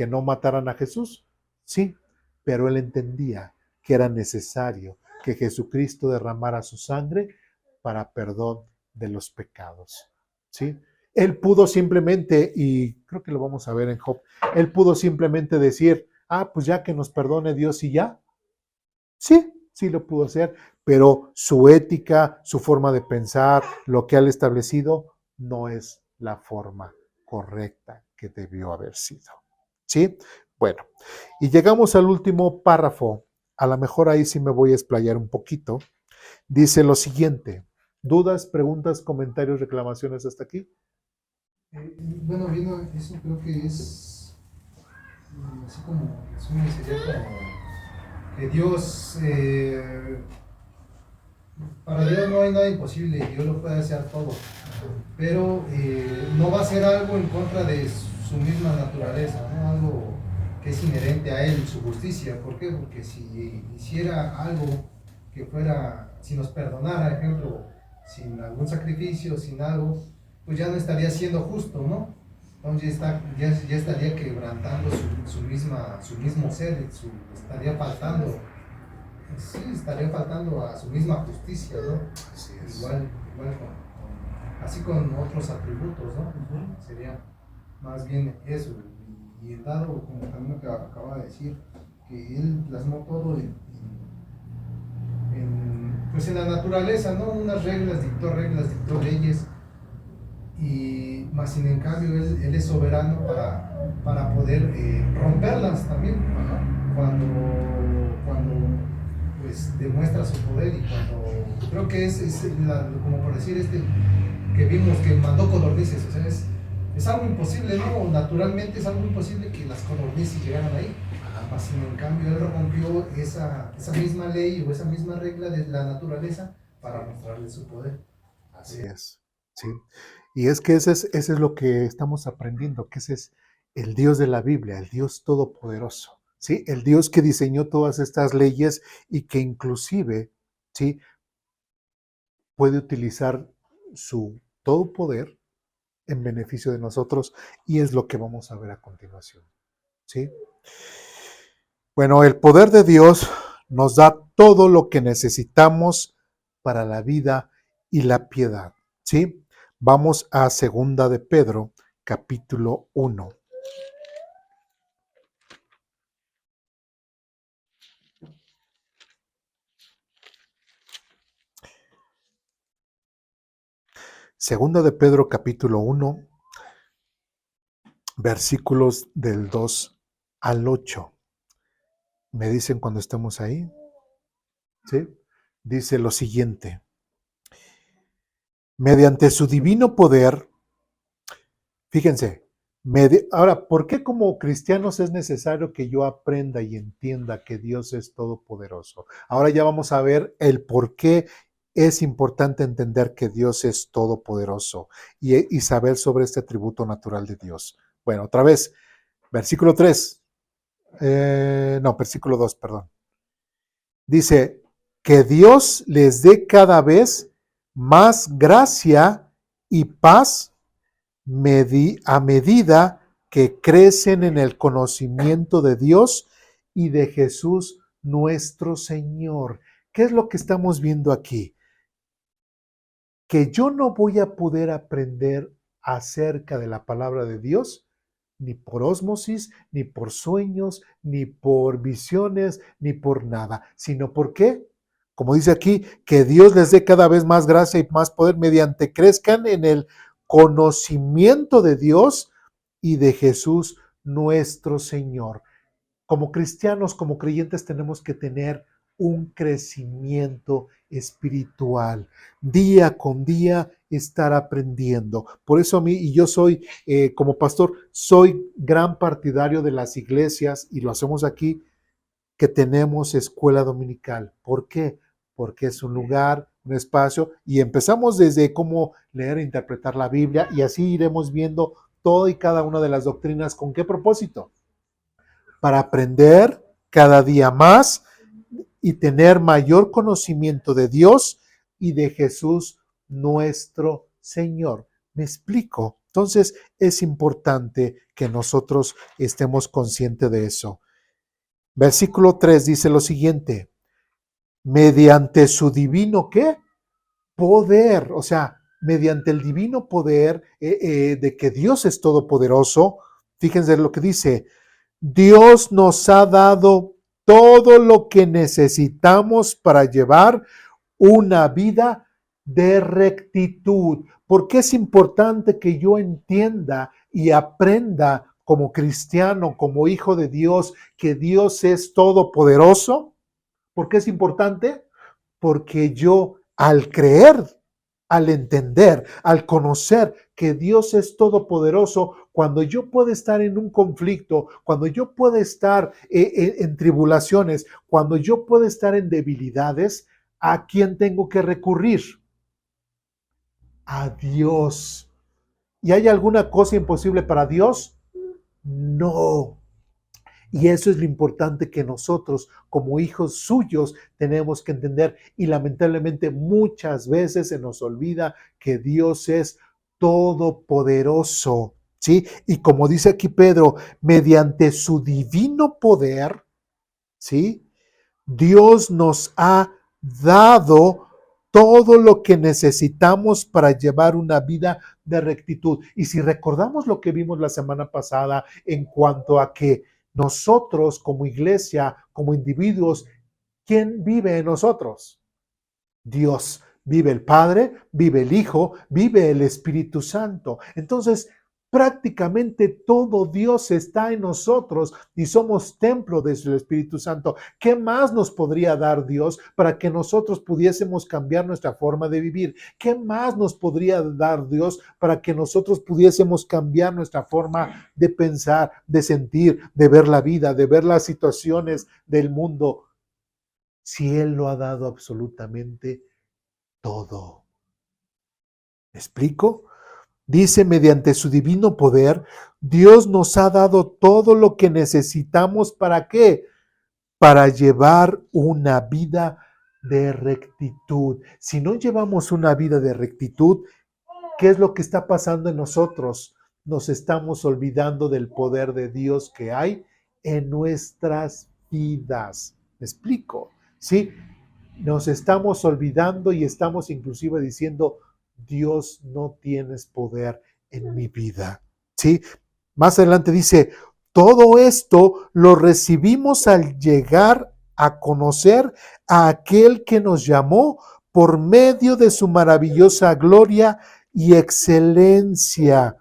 no mataran a Jesús, sí, pero él entendía que era necesario que Jesucristo derramara su sangre para perdón de los pecados, ¿sí? Él pudo simplemente, y creo que lo vamos a ver en Job, él pudo simplemente decir, pues ya que nos perdone Dios y ya. Sí, sí lo pudo hacer, pero su ética, su forma de pensar, lo que él establecido, no es la forma correcta que debió haber sido. ¿Sí? Bueno, y llegamos al último párrafo. A lo mejor ahí sí me voy a explayar un poquito. Dice lo siguiente. ¿Dudas, preguntas, comentarios, reclamaciones hasta aquí? Bueno, viendo eso creo que es así como sería como que Dios, para Dios no hay nada imposible, Dios lo puede hacer todo, pero no va a ser algo en contra de su misma naturaleza, ¿no? Algo que es inherente a Él, su justicia. ¿Por qué? Porque si hiciera algo que fuera, si nos perdonara, por ejemplo, sin algún sacrificio, sin algo, pues ya no estaría siendo justo, ¿no? Entonces ya estaría quebrantando su mismo ser, estaría faltando. Sí, estaría faltando a su misma justicia, ¿no? Así es. Igual así con otros atributos, ¿no? Sería más bien eso. Y el dado, como también acaba de decir, que él plasmó todo pues en la naturaleza, ¿no? Unas reglas, dictó leyes, y más sin en cambio él es soberano para poder romperlas también. Cuando pues demuestra su poder, y cuando creo que como por decir que vimos que mandó codornices, o sea, es algo imposible, ¿no? Naturalmente es algo imposible que las codornices llegaran ahí. Más sin en cambio él rompió esa misma ley o esa misma regla de la naturaleza para mostrarle su poder. Así es, sí. Y es que ese es lo que estamos aprendiendo, que ese es el Dios de la Biblia, el Dios todopoderoso, ¿sí? El Dios que diseñó todas estas leyes y que inclusive, ¿sí? Puede utilizar su todo poder en beneficio de nosotros, y es lo que vamos a ver a continuación, ¿sí? Bueno, el poder de Dios nos da todo lo que necesitamos para la vida y la piedad, ¿sí? Vamos a Segunda de Pedro, capítulo 1. Segunda de Pedro, capítulo 1, versículos del 2 al 8. ¿Me dicen cuando estemos ahí? ¿Sí? Dice lo siguiente. Mediante su divino poder, fíjense, ahora, ¿por qué como cristianos es necesario que yo aprenda y entienda que Dios es todopoderoso? Ahora ya vamos a ver el por qué es importante entender que Dios es todopoderoso y saber sobre este atributo natural de Dios. Bueno, otra vez, versículo 3, versículo 2, perdón. Dice, que Dios les dé cada vez más gracia y paz a medida que crecen en el conocimiento de Dios y de Jesús nuestro Señor. ¿Qué es lo que estamos viendo aquí? Que yo no voy a poder aprender acerca de la palabra de Dios ni por ósmosis, ni por sueños, ni por visiones, ni por nada, sino ¿por qué? Como dice aquí, que Dios les dé cada vez más gracia y más poder mediante crezcan en el conocimiento de Dios y de Jesús nuestro Señor. Como cristianos, como creyentes, tenemos que tener un crecimiento espiritual, día con día estar aprendiendo. Por eso a mí, y yo soy, como pastor, soy gran partidario de las iglesias, y lo hacemos aquí, que tenemos escuela dominical. ¿Por qué? Porque es un lugar, un espacio, y empezamos desde cómo leer e interpretar la Biblia, y así iremos viendo toda y cada una de las doctrinas. ¿Con qué propósito? Para aprender cada día más y tener mayor conocimiento de Dios y de Jesús nuestro Señor. ¿Me explico? Entonces es importante que nosotros estemos conscientes de eso. Versículo 3 dice lo siguiente: mediante su divino, ¿qué? Poder, o sea, mediante el divino poder de que Dios es todopoderoso. Fíjense lo que dice: Dios nos ha dado todo lo que necesitamos para llevar una vida de rectitud. ¿Por qué es importante que yo entienda y aprenda como cristiano, como hijo de Dios, que Dios es todopoderoso? ¿Por qué es importante? Porque yo, al creer, al entender, al conocer que Dios es todopoderoso, cuando yo puedo estar en un conflicto, cuando yo puedo estar en tribulaciones, cuando yo puedo estar en debilidades, ¿a quién tengo que recurrir? A Dios. ¿Y hay alguna cosa imposible para Dios? No. Y eso es lo importante que nosotros, como hijos suyos, tenemos que entender. Y lamentablemente muchas veces se nos olvida que Dios es todopoderoso, ¿sí? Y como dice aquí Pedro, mediante su divino poder, ¿sí? Dios nos ha dado todo lo que necesitamos para llevar una vida de rectitud. Y si recordamos lo que vimos la semana pasada en cuanto a que nosotros como iglesia, como individuos, ¿quién vive en nosotros? Dios. Vive el Padre, vive el Hijo, vive el Espíritu Santo. Entonces, prácticamente todo Dios está en nosotros y somos templo del Espíritu Santo. ¿Qué más nos podría dar Dios para que nosotros pudiésemos cambiar nuestra forma de vivir? ¿Qué más nos podría dar Dios para que nosotros pudiésemos cambiar nuestra forma de pensar, de sentir, de ver la vida, de ver las situaciones del mundo? Si Él lo ha dado absolutamente todo. ¿Me explico? Dice, mediante su divino poder, Dios nos ha dado todo lo que necesitamos. ¿Para qué? Para llevar una vida de rectitud. Si no llevamos una vida de rectitud, ¿qué es lo que está pasando en nosotros? Nos estamos olvidando del poder de Dios que hay en nuestras vidas. ¿Me explico? ¿Sí? Nos estamos olvidando y estamos inclusive diciendo, Dios, no tienes poder en mi vida. ¿Sí? Más adelante dice, todo esto lo recibimos al llegar a conocer a aquel que nos llamó por medio de su maravillosa gloria y excelencia.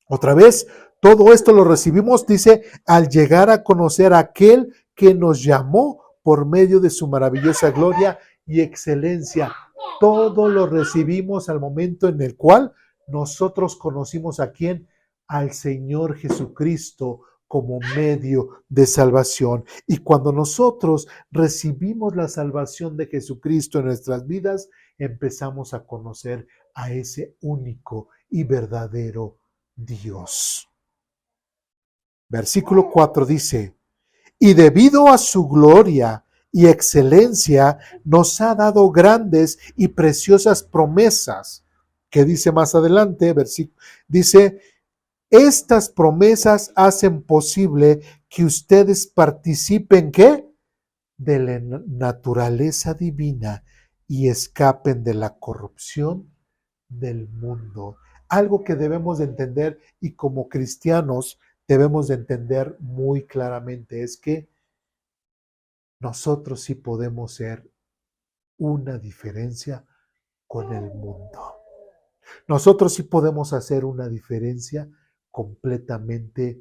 Otra vez, todo esto lo recibimos, dice, al llegar a conocer a aquel que nos llamó por medio de su maravillosa gloria y excelencia. Todo lo recibimos al momento en el cual nosotros conocimos a quién, al Señor Jesucristo como medio de salvación. Y cuando nosotros recibimos la salvación de Jesucristo en nuestras vidas, empezamos a conocer a ese único y verdadero Dios. Versículo 4 dice, y debido a su gloria y excelencia, nos ha dado grandes y preciosas promesas, ¿Qué dice más adelante? Dice, estas promesas hacen posible que ustedes participen, ¿qué? De la naturaleza divina y escapen de la corrupción del mundo. Algo que debemos de entender y como cristianos debemos de entender muy claramente es que nosotros sí podemos ser una diferencia con el mundo. Nosotros sí podemos hacer una diferencia completamente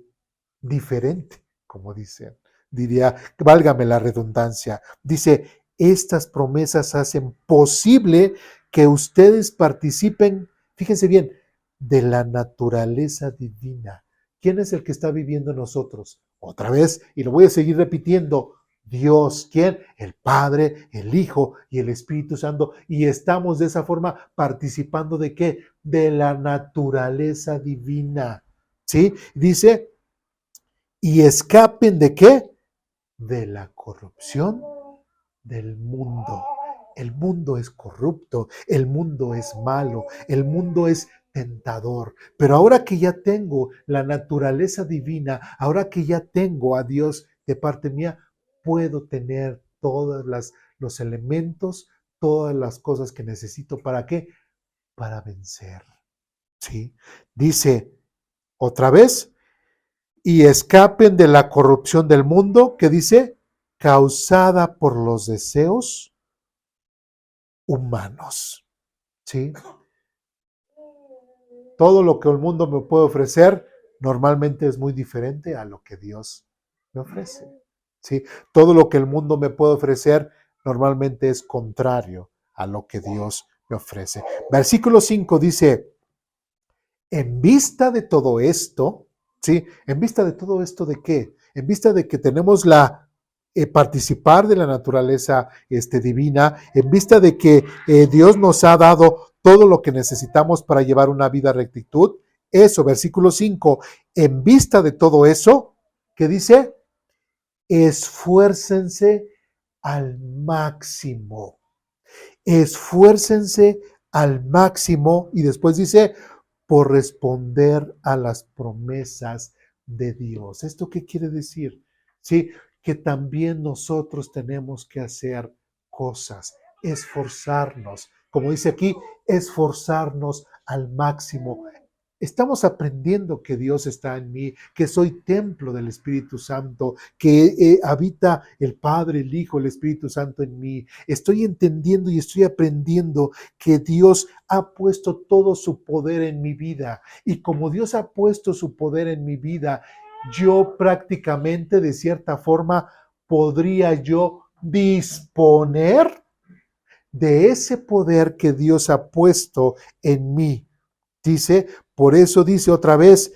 diferente, como dicen. Diría, válgame la redundancia. Dice, estas promesas hacen posible que ustedes participen, fíjense bien, de la naturaleza divina. ¿Quién es el que está viviendo en nosotros? Otra vez, y lo voy a seguir repitiendo, Dios. ¿Quién? El Padre, el Hijo y el Espíritu Santo. Y estamos de esa forma participando ¿de qué? De la naturaleza divina. ¿Sí? Dice, y escapen ¿de qué? De la corrupción del mundo. El mundo es corrupto, el mundo es malo, el mundo es tentador. Pero ahora que ya tengo la naturaleza divina, ahora que ya tengo a Dios de parte mía, puedo tener todos los elementos, todas las cosas que necesito. ¿Para qué? Para vencer. ¿Sí? Dice otra vez, y escapen de la corrupción del mundo, que dice, causada por los deseos humanos. ¿Sí? Todo lo que el mundo me puede ofrecer normalmente es muy diferente a lo que Dios me ofrece. ¿Sí? Todo lo que el mundo me puede ofrecer normalmente es contrario a lo que Dios me ofrece. Versículo 5 dice, en vista de todo esto, ¿sí? En vista de todo esto, ¿de qué? En vista de que tenemos la participar de la naturaleza divina, en vista de que Dios nos ha dado todo lo que necesitamos para llevar una vida rectitud, eso, versículo 5, en vista de todo eso, ¿qué dice? Esfuércense al máximo. Esfuércense al máximo y después dice, por responder a las promesas de Dios. ¿Esto qué quiere decir? Sí, que también nosotros tenemos que hacer cosas, esforzarnos. Como dice aquí, esforzarnos al máximo. Estamos aprendiendo que Dios está en mí, que soy templo del Espíritu Santo, que habita el Padre, el Hijo, el Espíritu Santo en mí. Estoy entendiendo y estoy aprendiendo que Dios ha puesto todo su poder en mi vida. Y como Dios ha puesto su poder en mi vida, yo prácticamente, de cierta forma, podría yo disponer de ese poder que Dios ha puesto en mí. Dice, por eso dice otra vez,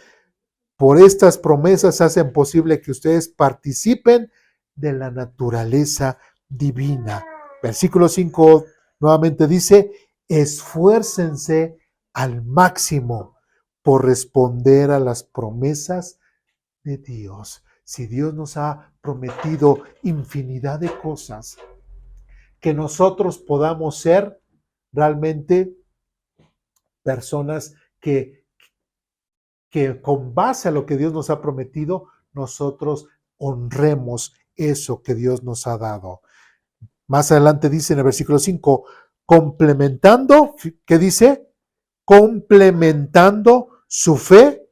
por estas promesas hacen posible que ustedes participen de la naturaleza divina. Versículo 5 nuevamente dice, esfuércense al máximo por responder a las promesas de Dios. Si Dios nos ha prometido infinidad de cosas, que nosotros podamos ser realmente personas que con base a lo que Dios nos ha prometido, nosotros honremos eso que Dios nos ha dado. Más adelante dice en el versículo 5, complementando, ¿qué dice? Complementando su fe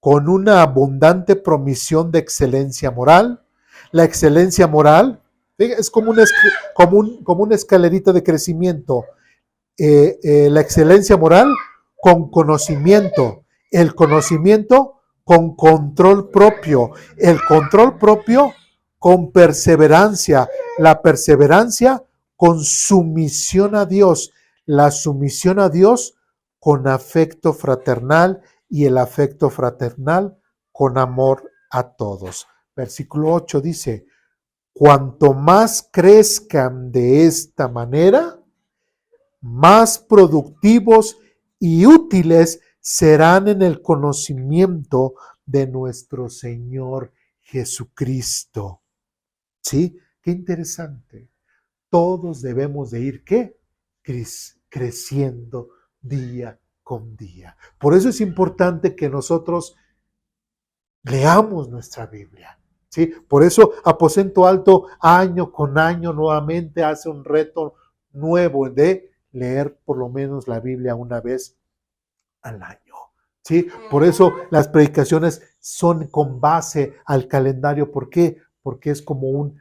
con una abundante promisión de excelencia moral. La excelencia moral es como una escalerita de crecimiento. La excelencia moral con conocimiento, el conocimiento con control propio, el control propio con perseverancia, la perseverancia con sumisión a Dios, la sumisión a Dios con afecto fraternal y el afecto fraternal con amor a todos. Versículo 8 dice, cuanto más crezcan de esta manera, más productivos y útiles serán en el conocimiento de nuestro Señor Jesucristo. ¿Sí? Qué interesante. Todos debemos de ir, ¿qué? Creciendo día con día. Por eso es importante que nosotros leamos nuestra Biblia. ¿Sí? Por eso Aposento Alto año con año nuevamente hace un reto nuevo de leer por lo menos la Biblia una vez al año. ¿Sí? Por eso las predicaciones son con base al calendario. ¿Por qué? Porque es como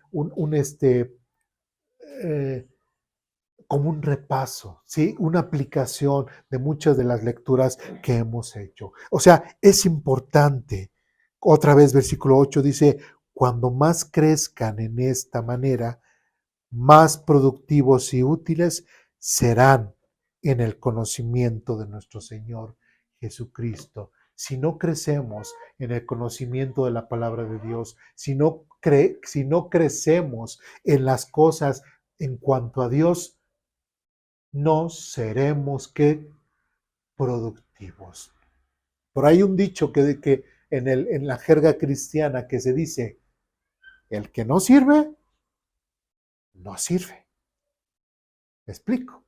como un repaso, ¿sí? Una aplicación de muchas de las lecturas que hemos hecho. O sea, es importante. Otra vez, versículo 8 dice, cuando más crezcan en esta manera, más productivos y útiles serán en el conocimiento de nuestro Señor Jesucristo. Si no crecemos en el conocimiento de la palabra de Dios, si no crecemos en las cosas en cuanto a Dios, no seremos ¿qué? Productivos. Por ahí un dicho que en la jerga cristiana que se dice, el que no sirve, no sirve. ¿Me explico?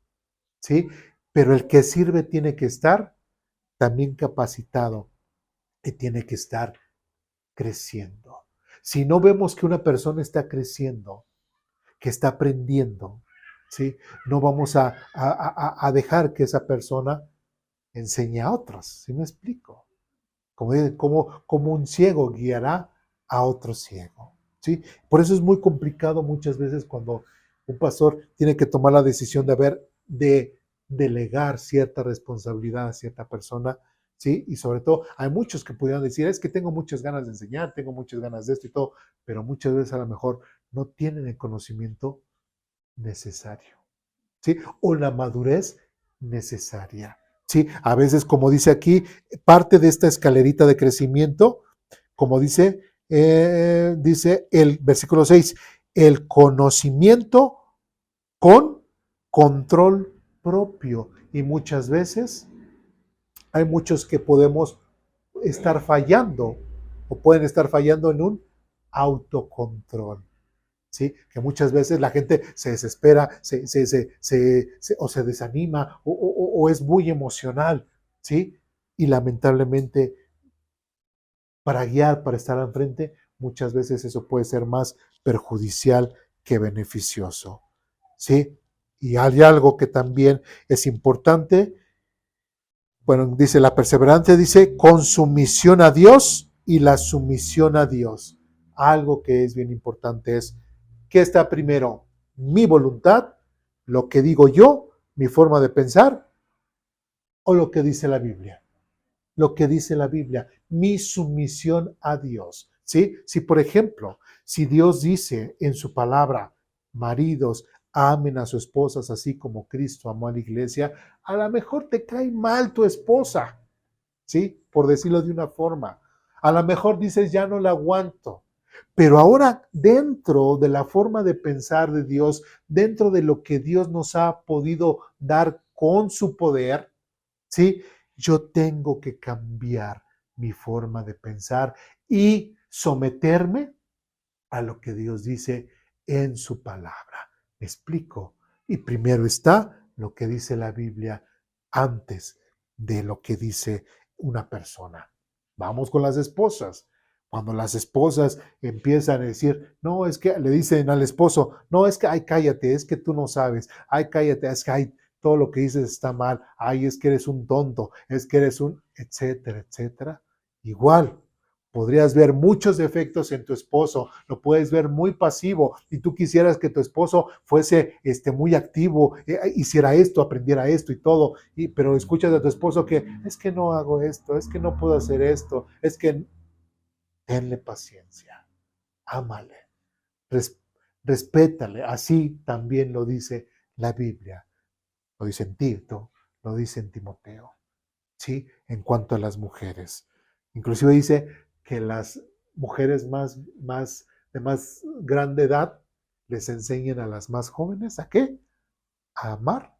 ¿Sí? Pero el que sirve tiene que estar también capacitado y tiene que estar creciendo. Si no vemos que una persona está creciendo, que está aprendiendo, ¿sí? No vamos a dejar que esa persona enseñe a otros. ¿Sí me explico? Como un ciego guiará a otro ciego. ¿Sí? Por eso es muy complicado muchas veces cuando un pastor tiene que tomar la decisión de delegar cierta responsabilidad a cierta persona, ¿sí? Y sobre todo, hay muchos que pudieran decir, es que tengo muchas ganas de enseñar, tengo muchas ganas de esto y todo, pero muchas veces a lo mejor no tienen el conocimiento necesario, ¿sí? O la madurez necesaria, ¿sí? A veces, como dice aquí, parte de esta escalerita de crecimiento, como dice el versículo 6, el conocimiento con control propio. Y muchas veces hay muchos que podemos estar fallando o pueden estar fallando en un autocontrol. ¿Sí? Que muchas veces la gente se desespera o se desanima o es muy emocional, ¿sí? Y lamentablemente para guiar, para estar al frente, muchas veces eso puede ser más perjudicial que beneficioso, ¿sí? Y hay algo que también es importante, bueno, dice la perseverancia, dice con sumisión a Dios y la sumisión a Dios. Algo que es bien importante es, ¿qué está primero? ¿Mi voluntad, lo que digo yo, mi forma de pensar o lo que dice la Biblia? Lo que dice la Biblia, mi sumisión a Dios, ¿sí? Si, por ejemplo, si Dios dice en su palabra, maridos, amen a sus esposas así como Cristo amó a la iglesia, a lo mejor te cae mal tu esposa, ¿sí? Por decirlo de una forma. A lo mejor dices, ya no la aguanto. Pero ahora, dentro de la forma de pensar de Dios, dentro de lo que Dios nos ha podido dar con su poder, ¿sí? Yo tengo que cambiar mi forma de pensar y someterme a lo que Dios dice en su palabra. ¿Me explico? Y primero está lo que dice la Biblia antes de lo que dice una persona. Vamos con las esposas. Cuando las esposas empiezan a decir, no, es que le dicen al esposo, no, es que, ay, cállate, es que tú no sabes, ay, cállate, es que, ay, todo lo que dices está mal, ay, es que eres un tonto, es que eres un, etcétera, etcétera. Igual, podrías ver muchos defectos en tu esposo, lo puedes ver muy pasivo y tú quisieras que tu esposo fuese muy activo, hiciera esto, aprendiera esto y todo, pero escuchas a tu esposo que es que no hago esto, es que no puedo hacer esto, es que tenle paciencia, ámale, respétale, así también lo dice la Biblia, lo dice en Tito, lo dice en Timoteo, ¿sí? En cuanto a las mujeres. Inclusive dice que las mujeres de más grande edad les enseñen a las más jóvenes ¿a qué? A amar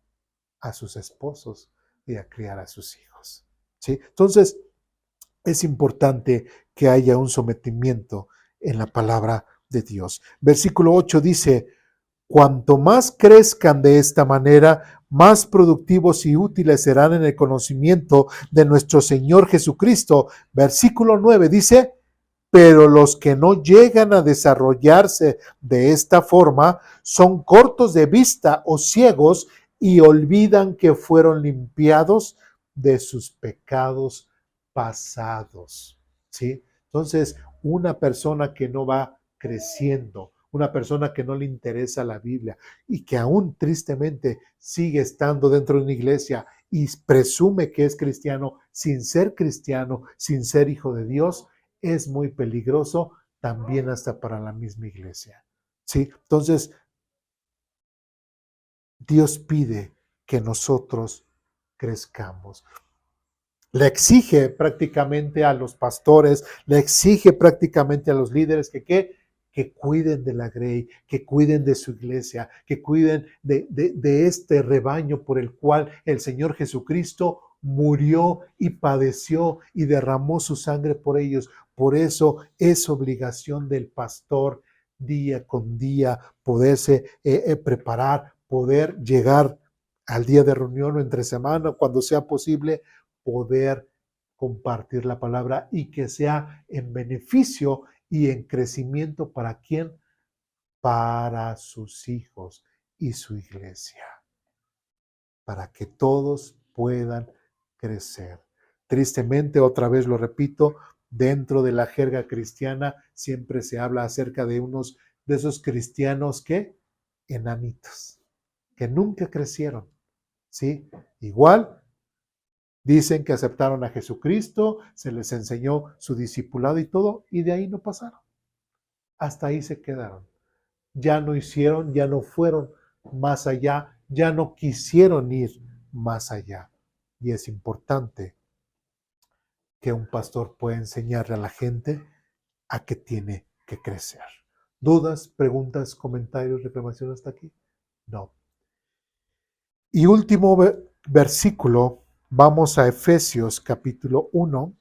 a sus esposos y a criar a sus hijos, ¿sí? Entonces, es importante que haya un sometimiento en la palabra de Dios. Versículo 8 dice, Cuanto más crezcan de esta manera, más productivos y útiles serán en el conocimiento de nuestro Señor Jesucristo. Versículo 9 dice, pero los que no llegan a desarrollarse de esta forma son cortos de vista o ciegos y olvidan que fueron limpiados de sus pecados pasados. ¿Sí? Entonces, una persona que no va creciendo, una persona que no le interesa la Biblia y que aún tristemente sigue estando dentro de una iglesia y presume que es cristiano sin ser hijo de Dios, es muy peligroso también hasta para la misma iglesia. ¿Sí? Entonces, Dios pide que nosotros crezcamos. Le exige prácticamente a los pastores, le exige prácticamente a los líderes que cuiden de la grey, que cuiden de su iglesia, que cuiden de este rebaño por el cual el Señor Jesucristo murió y padeció y derramó su sangre por ellos. Por eso es obligación del pastor día con día poderse preparar, poder llegar al día de reunión o entre semana, cuando sea posible, poder compartir la palabra y que sea en beneficio y en crecimiento para quién, para sus hijos y su iglesia, para que todos puedan crecer. Tristemente, otra vez lo repito, dentro de la jerga cristiana siempre se habla acerca de unos de esos cristianos que enanitos, que nunca crecieron, ¿sí? Igual dicen que aceptaron a Jesucristo, se les enseñó su discipulado y todo, y de ahí no pasaron. Hasta ahí se quedaron. Ya no hicieron, ya no fueron más allá, ya no quisieron ir más allá. Y es importante que un pastor pueda enseñarle a la gente a que tiene que crecer. ¿Dudas, preguntas, comentarios, reclamaciones hasta aquí? No. Y último versículo, vamos a Efesios capítulo 1.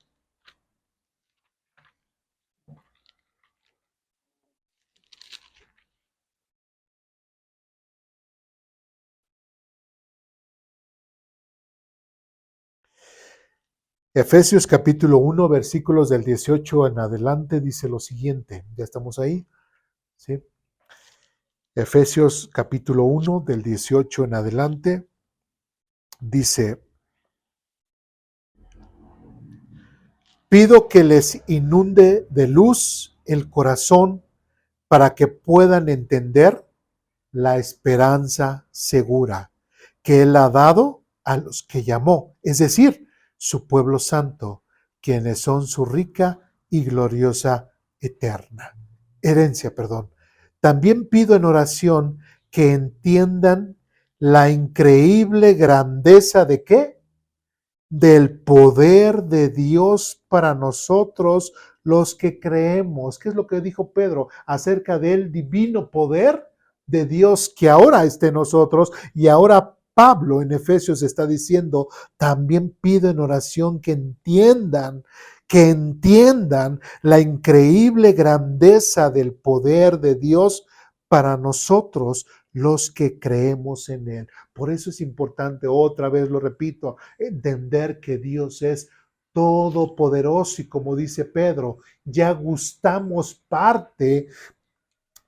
Efesios capítulo 1, versículos del 18 en adelante, dice lo siguiente. ¿Ya estamos ahí? ¿Sí? Efesios capítulo 1, del 18 en adelante, dice, pido que les inunde de luz el corazón para que puedan entender la esperanza segura que Él ha dado a los que llamó, es decir, su pueblo santo, quienes son su rica y gloriosa herencia. También pido en oración que entiendan la increíble grandeza de ¿qué? Del poder de Dios para nosotros los que creemos. ¿Qué es lo que dijo Pedro acerca del divino poder de Dios que ahora está en nosotros? Y ahora Pablo en Efesios está diciendo, también pido en oración que entiendan la increíble grandeza del poder de Dios para nosotros los que creemos en Él. Por eso es importante, otra vez lo repito, entender que Dios es todopoderoso y como dice Pedro, ya gustamos parte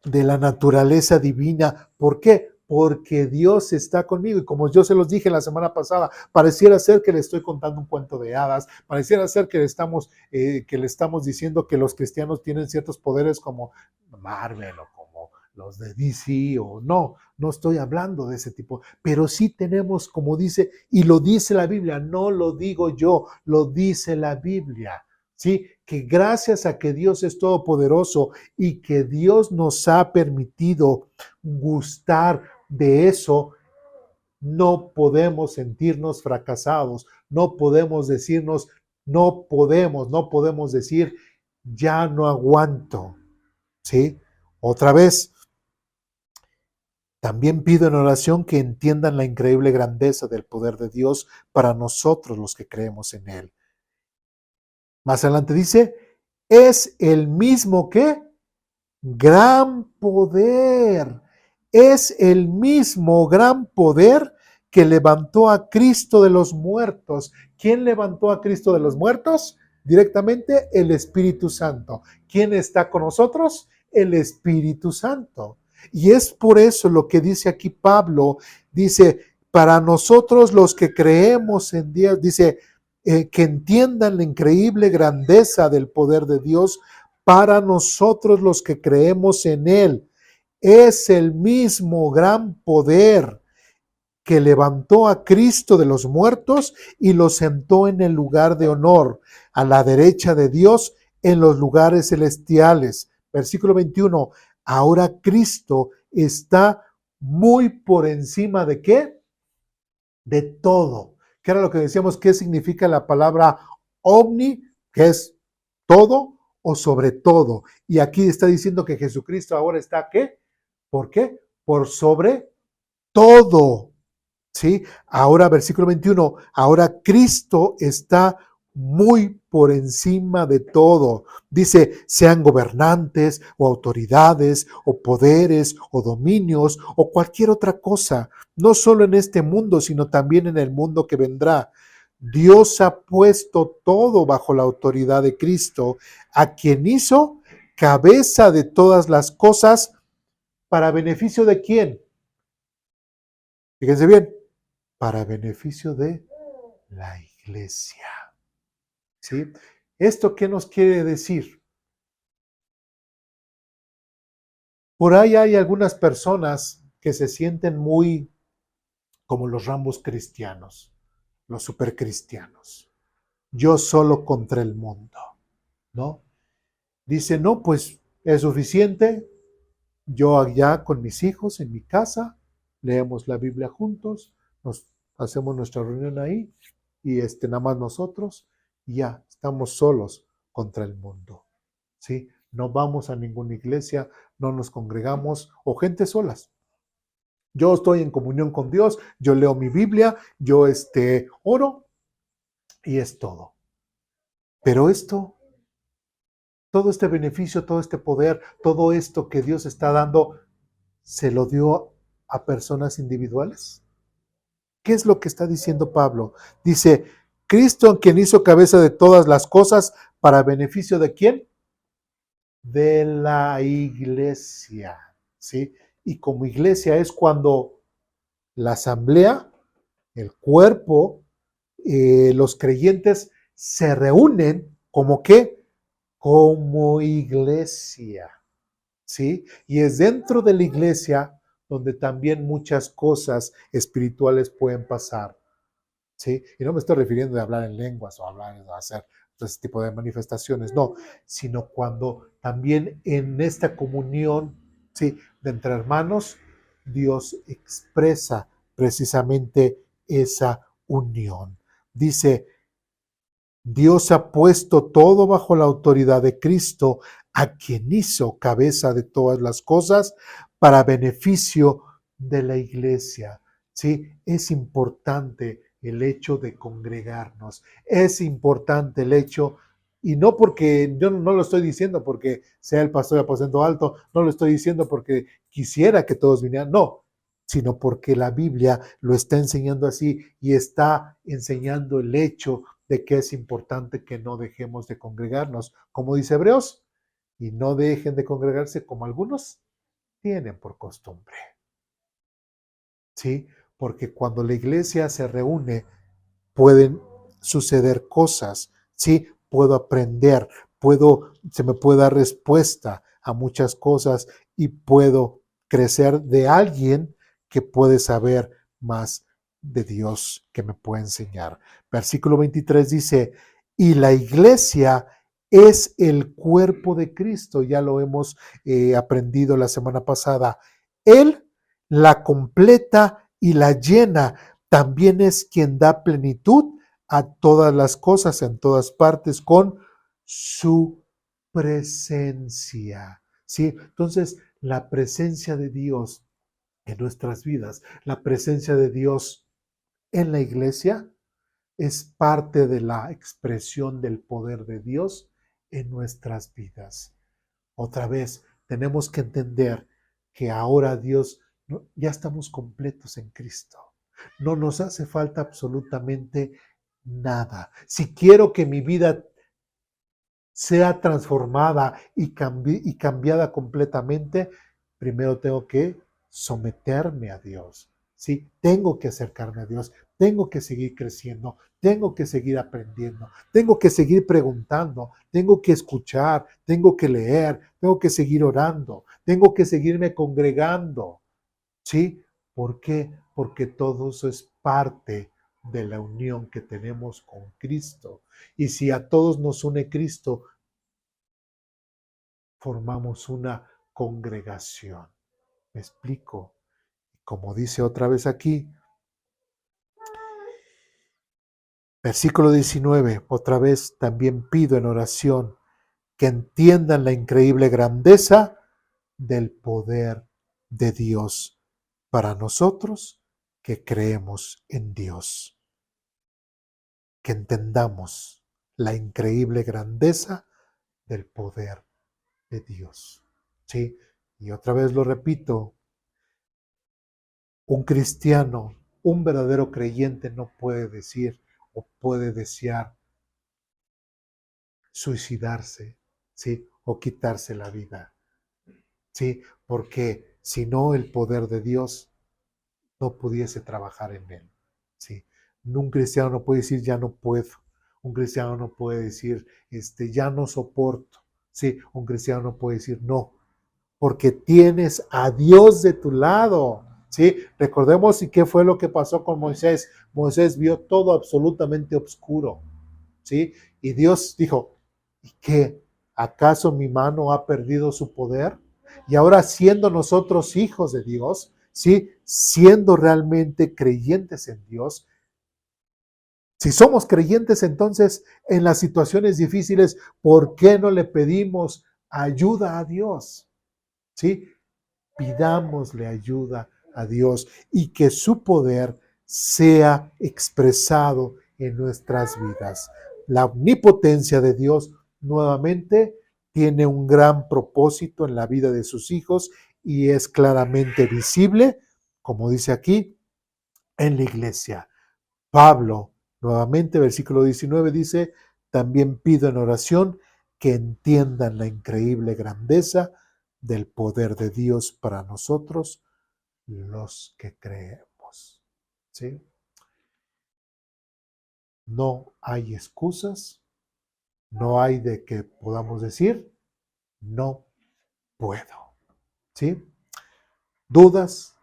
de la naturaleza divina. ¿Por qué? Porque Dios está conmigo y como yo se los dije la semana pasada, pareciera ser que le estoy contando un cuento de hadas, pareciera ser que le estamos diciendo que los cristianos tienen ciertos poderes como Marvel o como los de DC o no estoy hablando de ese tipo, pero sí tenemos, como dice, y lo dice la Biblia, no lo digo yo, lo dice la Biblia. ¿Sí? Que gracias a que Dios es todopoderoso y que Dios nos ha permitido gustar de eso, no podemos sentirnos fracasados, no podemos decir, ya no aguanto. ¿Sí? Otra vez, también pido en oración que entiendan la increíble grandeza del poder de Dios para nosotros los que creemos en Él. Más adelante dice, es el mismo que gran poder es el mismo gran poder que levantó a Cristo de los muertos. ¿Quién levantó a Cristo de los muertos? Directamente el Espíritu Santo. ¿Quién está con nosotros? El Espíritu Santo. Y es por eso lo que dice aquí Pablo, dice, para nosotros los que creemos en Dios, dice, que entiendan la increíble grandeza del poder de Dios, para nosotros los que creemos en Él. Es el mismo gran poder que levantó a Cristo de los muertos y lo sentó en el lugar de honor, a la derecha de Dios en los lugares celestiales. Versículo 21. Ahora Cristo está muy por encima de ¿qué? De todo. ¿Qué era lo que decíamos? ¿Qué significa la palabra omni? Que es todo o sobre todo. Y aquí está diciendo que Jesucristo ahora está ¿qué? ¿Por qué? Por sobre todo. ¿Sí? Ahora, versículo 21, ahora Cristo está muy por encima de todo. Dice, sean gobernantes o autoridades o poderes o dominios o cualquier otra cosa, no solo en este mundo, sino también en el mundo que vendrá. Dios ha puesto todo bajo la autoridad de Cristo, a quien hizo cabeza de todas las cosas, ¿para beneficio de quién? Fíjense bien, para beneficio de la iglesia. ¿Sí? ¿Esto qué nos quiere decir? Por ahí hay algunas personas que se sienten muy como los Rambos cristianos, los supercristianos. Yo solo contra el mundo, ¿no? Dice, no, pues es suficiente. Yo allá con mis hijos en mi casa, leemos la Biblia juntos, nos hacemos nuestra reunión ahí y nada más nosotros y ya estamos solos contra el mundo, ¿sí? No vamos a ninguna iglesia, no nos congregamos o gente solas. Yo estoy en comunión con Dios, yo leo mi Biblia, yo oro y es todo. Pero todo este beneficio, todo este poder, todo esto que Dios está dando, ¿se lo dio a personas individuales? ¿Qué es lo que está diciendo Pablo? Dice, Cristo, quien hizo cabeza de todas las cosas, ¿para beneficio de quién? De la iglesia, ¿sí? Y como iglesia es cuando la asamblea, el cuerpo, los creyentes se reúnen como ¿qué? Como iglesia, ¿sí? Y es dentro de la iglesia donde también muchas cosas espirituales pueden pasar, ¿sí? Y no me estoy refiriendo a hablar en lenguas o hacer ese tipo de manifestaciones, no, sino cuando también en esta comunión, ¿sí? De entre hermanos, Dios expresa precisamente esa unión. Dice, Dios ha puesto todo bajo la autoridad de Cristo, a quien hizo cabeza de todas las cosas para beneficio de la iglesia. ¿Sí? Es importante el hecho de congregarnos. Es importante el hecho, y no porque yo no lo estoy diciendo porque sea el pastor de aposento alto, no lo estoy diciendo porque quisiera que todos vinieran, no, sino porque la Biblia lo está enseñando así y está enseñando el hecho de que es importante que no dejemos de congregarnos, como dice Hebreos, y no dejen de congregarse como algunos tienen por costumbre. ¿Sí? Porque cuando la iglesia se reúne, pueden suceder cosas, ¿sí? Puedo aprender, se me puede dar respuesta a muchas cosas y puedo crecer de alguien que puede saber más de Dios, que me puede enseñar. Versículo 23 dice, y la iglesia es el cuerpo de Cristo, ya lo hemos aprendido la semana pasada. Él la completa y la llena, también es quien da plenitud a todas las cosas en todas partes con su presencia. ¿Sí? Entonces, la presencia de Dios en nuestras vidas, la presencia de Dios en la iglesia es parte de la expresión del poder de Dios en nuestras vidas. Otra vez, tenemos que entender que ahora Dios ¿no? Ya estamos completos en Cristo. No nos hace falta absolutamente nada. Si quiero que mi vida sea transformada y cambiada completamente, primero tengo que someterme a Dios. ¿Sí? Tengo que acercarme a Dios, tengo que seguir creciendo, tengo que seguir aprendiendo, tengo que seguir preguntando, tengo que escuchar, tengo que leer, tengo que seguir orando, tengo que seguirme congregando. ¿Sí? ¿Por qué? Porque todo eso es parte de la unión que tenemos con Cristo. Y si a todos nos une Cristo, formamos una congregación. ¿Me explico? Como dice otra vez aquí, versículo 19, otra vez también pido en oración que entiendan la increíble grandeza del poder de Dios para nosotros que creemos en Dios. Que entendamos la increíble grandeza del poder de Dios. ¿Sí? Y otra vez lo repito, un cristiano, un verdadero creyente no puede decir o puede desear suicidarse, ¿sí? O quitarse la vida, ¿sí? Porque si no, el poder de Dios no pudiese trabajar en él, ¿sí? Un cristiano no puede decir ya no puedo. Un cristiano no puede decir ya no soporto. Sí, un cristiano no puede decir no, porque tienes a Dios de tu lado. ¿Sí? Recordemos qué fue lo que pasó con Moisés. Moisés vio todo absolutamente oscuro. ¿Sí? Y Dios dijo, ¿y qué? ¿Acaso mi mano ha perdido su poder? Y ahora siendo nosotros hijos de Dios, ¿sí? Siendo realmente creyentes en Dios, si somos creyentes entonces en las situaciones difíciles, ¿por qué no le pedimos ayuda a Dios? ¿Sí? Pidámosle ayuda a Dios y que su poder sea expresado en nuestras vidas. La omnipotencia de Dios nuevamente tiene un gran propósito en la vida de sus hijos y es claramente visible, como dice aquí, en la iglesia. Pablo, nuevamente, versículo 19 dice, también pido en oración que entiendan la increíble grandeza del poder de Dios para nosotros, los que creemos. ¿Sí? No hay excusas, no hay de que podamos decir, no puedo. ¿Sí? ¿Dudas,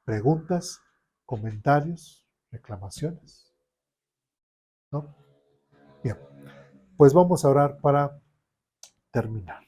preguntas, comentarios, reclamaciones? ¿No? Bien, pues vamos a orar para terminar.